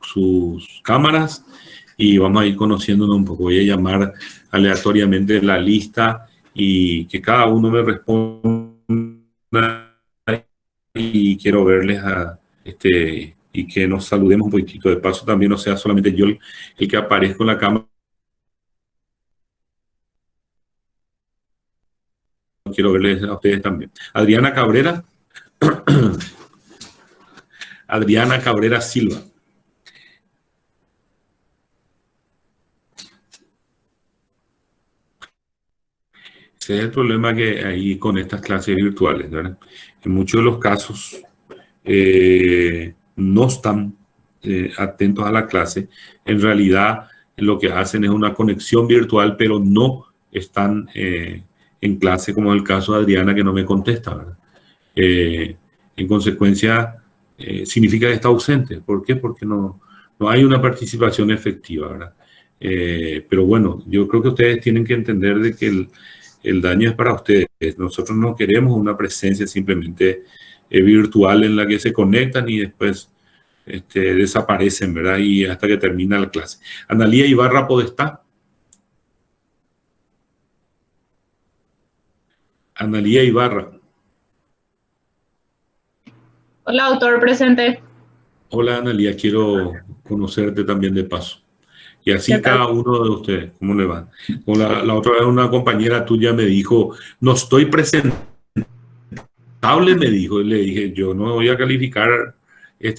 sus cámaras y vamos a ir conociéndonos un poco. Voy a llamar aleatoriamente la lista y que cada uno me responda y quiero verles y que nos saludemos un poquitito de paso también, no sea solamente yo el que aparezco en la cámara. Quiero verles a ustedes también. Adriana Cabrera. Adriana Cabrera Silva. Ese es el problema que hay con estas clases virtuales, ¿verdad? En muchos de los casos no están atentos a la clase. En realidad lo que hacen es una conexión virtual, pero no están en clase, como en el caso de Adriana, que no me contesta, ¿verdad? En consecuencia, significa que está ausente. ¿Por qué? Porque no hay una participación efectiva, ¿verdad? Pero bueno, yo creo que ustedes tienen que entender de que el daño es para ustedes. Nosotros no queremos una presencia simplemente virtual en la que se conectan y después desaparecen, ¿verdad? Y hasta que termina la clase. Analía Ibarra Podestá. Analía Ibarra. Hola, doctor, presente. Hola, Analía, quiero conocerte también de paso. Y así cada uno de ustedes, ¿cómo le va? Como la otra vez una compañera tuya me dijo, no estoy presentable, me dijo. Y le dije, yo no voy a calificar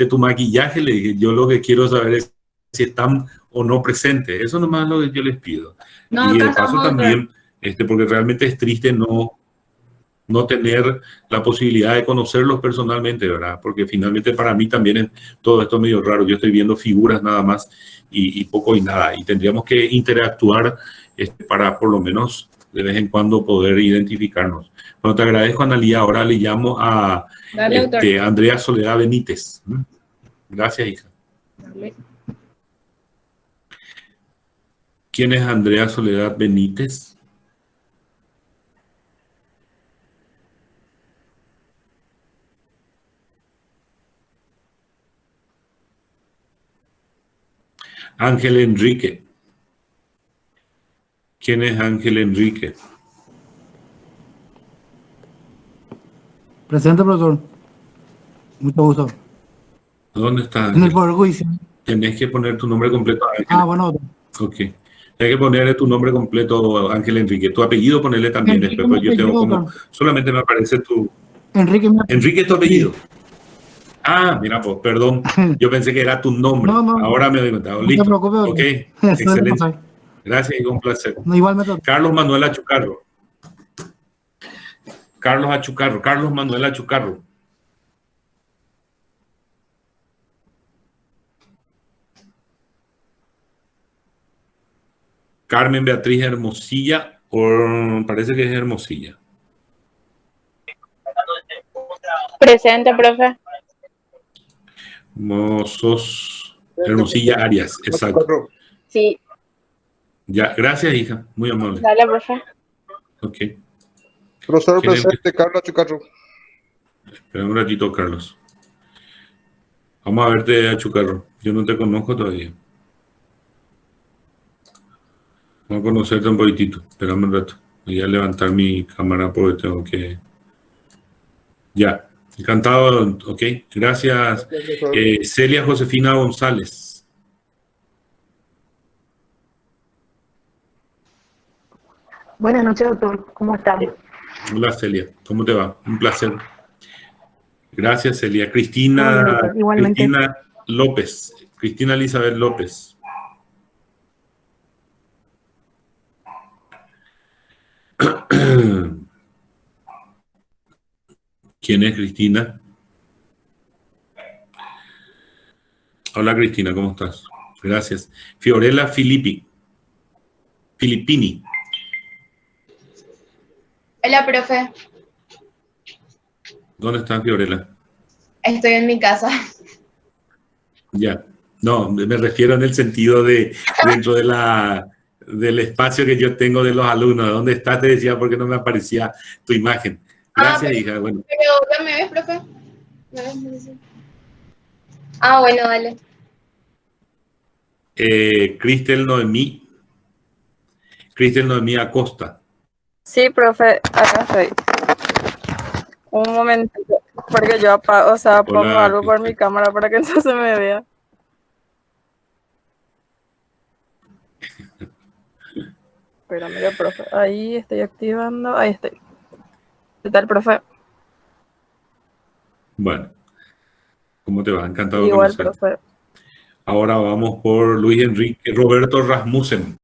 tu maquillaje. Le dije, yo lo que quiero saber es si están o no presentes. Eso nomás es lo que yo les pido. No, y de paso también, porque realmente es triste no tener la posibilidad de conocerlos personalmente, ¿verdad? Porque finalmente para mí también es todo esto medio raro. Yo estoy viendo figuras nada más y poco y nada. Y tendríamos que interactuar para por lo menos de vez en cuando poder identificarnos. Bueno, te agradezco, Analía. Ahora le llamo a Andrea Soledad Benítez. Gracias, hija. Dale. ¿Quién es Andrea Soledad Benítez? Ángel Enrique. ¿Quién es Ángel Enrique? Presente, profesor. Mucho gusto. ¿Dónde está? En el Poder Judicial. Tenés que poner tu nombre completo. Ángel. Ah, bueno. Ok. Tienes que ponerle tu nombre completo, Ángel Enrique. Tu apellido, ponerle también. Enrique, después, yo tengo como... doctor. Solamente me aparece tu... Enrique. Enrique es tu apellido. Ah, mira, pues, perdón. Yo pensé que era tu nombre. No. Ahora me doy cuenta. No Listo. te preocupes. Ok. Excelente. Gracias y un placer. No, igualmente. Carlos Manuel Achucarro. Carlos Achucarro. Carlos Manuel Achucarro. Carmen Beatriz Hermosilla, o parece que es Hermosilla. Presente, profe. Sos Hermosilla Arias, exacto. Sí. Ya, gracias, hija, muy amable. Dale, profe. Ok. Profesor presente, Carlos Achucarro. Espera un ratito, Carlos. Vamos a verte, Achucarro. Yo no te conozco todavía. Vamos a conocerte un poquitito. Espérame un rato. Voy a levantar mi cámara porque tengo que... Ya. Encantado. Ok. Gracias. Celia Josefina González. Buenas noches, doctor. ¿Cómo están? Hola Celia, ¿cómo te va? Un placer. Gracias Celia. Muy bien, Cristina, doctor. Igualmente. Cristina López. Cristina Elizabeth López. ¿Quién es Cristina? Hola Cristina, ¿cómo estás? Gracias. Fiorella Filippini. Hola, profe. ¿Dónde estás, Fiorella? Estoy en mi casa. Ya. No, me refiero en el sentido de dentro de del espacio que yo tengo de los alumnos. ¿Dónde estás? Te decía porque no me aparecía tu imagen. Gracias, hija. Bueno. Pero ¿ya me ves, profe? ¿Me ves? Ah, bueno, dale. Cristel Noemí Acosta. Sí, profe, acá estoy. Un momentito, porque yo apago, o sea, pongo Hola, algo por Cristel. mi cámara para que no se me vea. Espérame, ya, profe. Ahí estoy activando, ahí estoy. ¿Qué tal, profe? Bueno, ¿cómo te va? Encantado de Igual, conocerte. profe. Ahora vamos por Luis Enrique Roberto Rasmussen.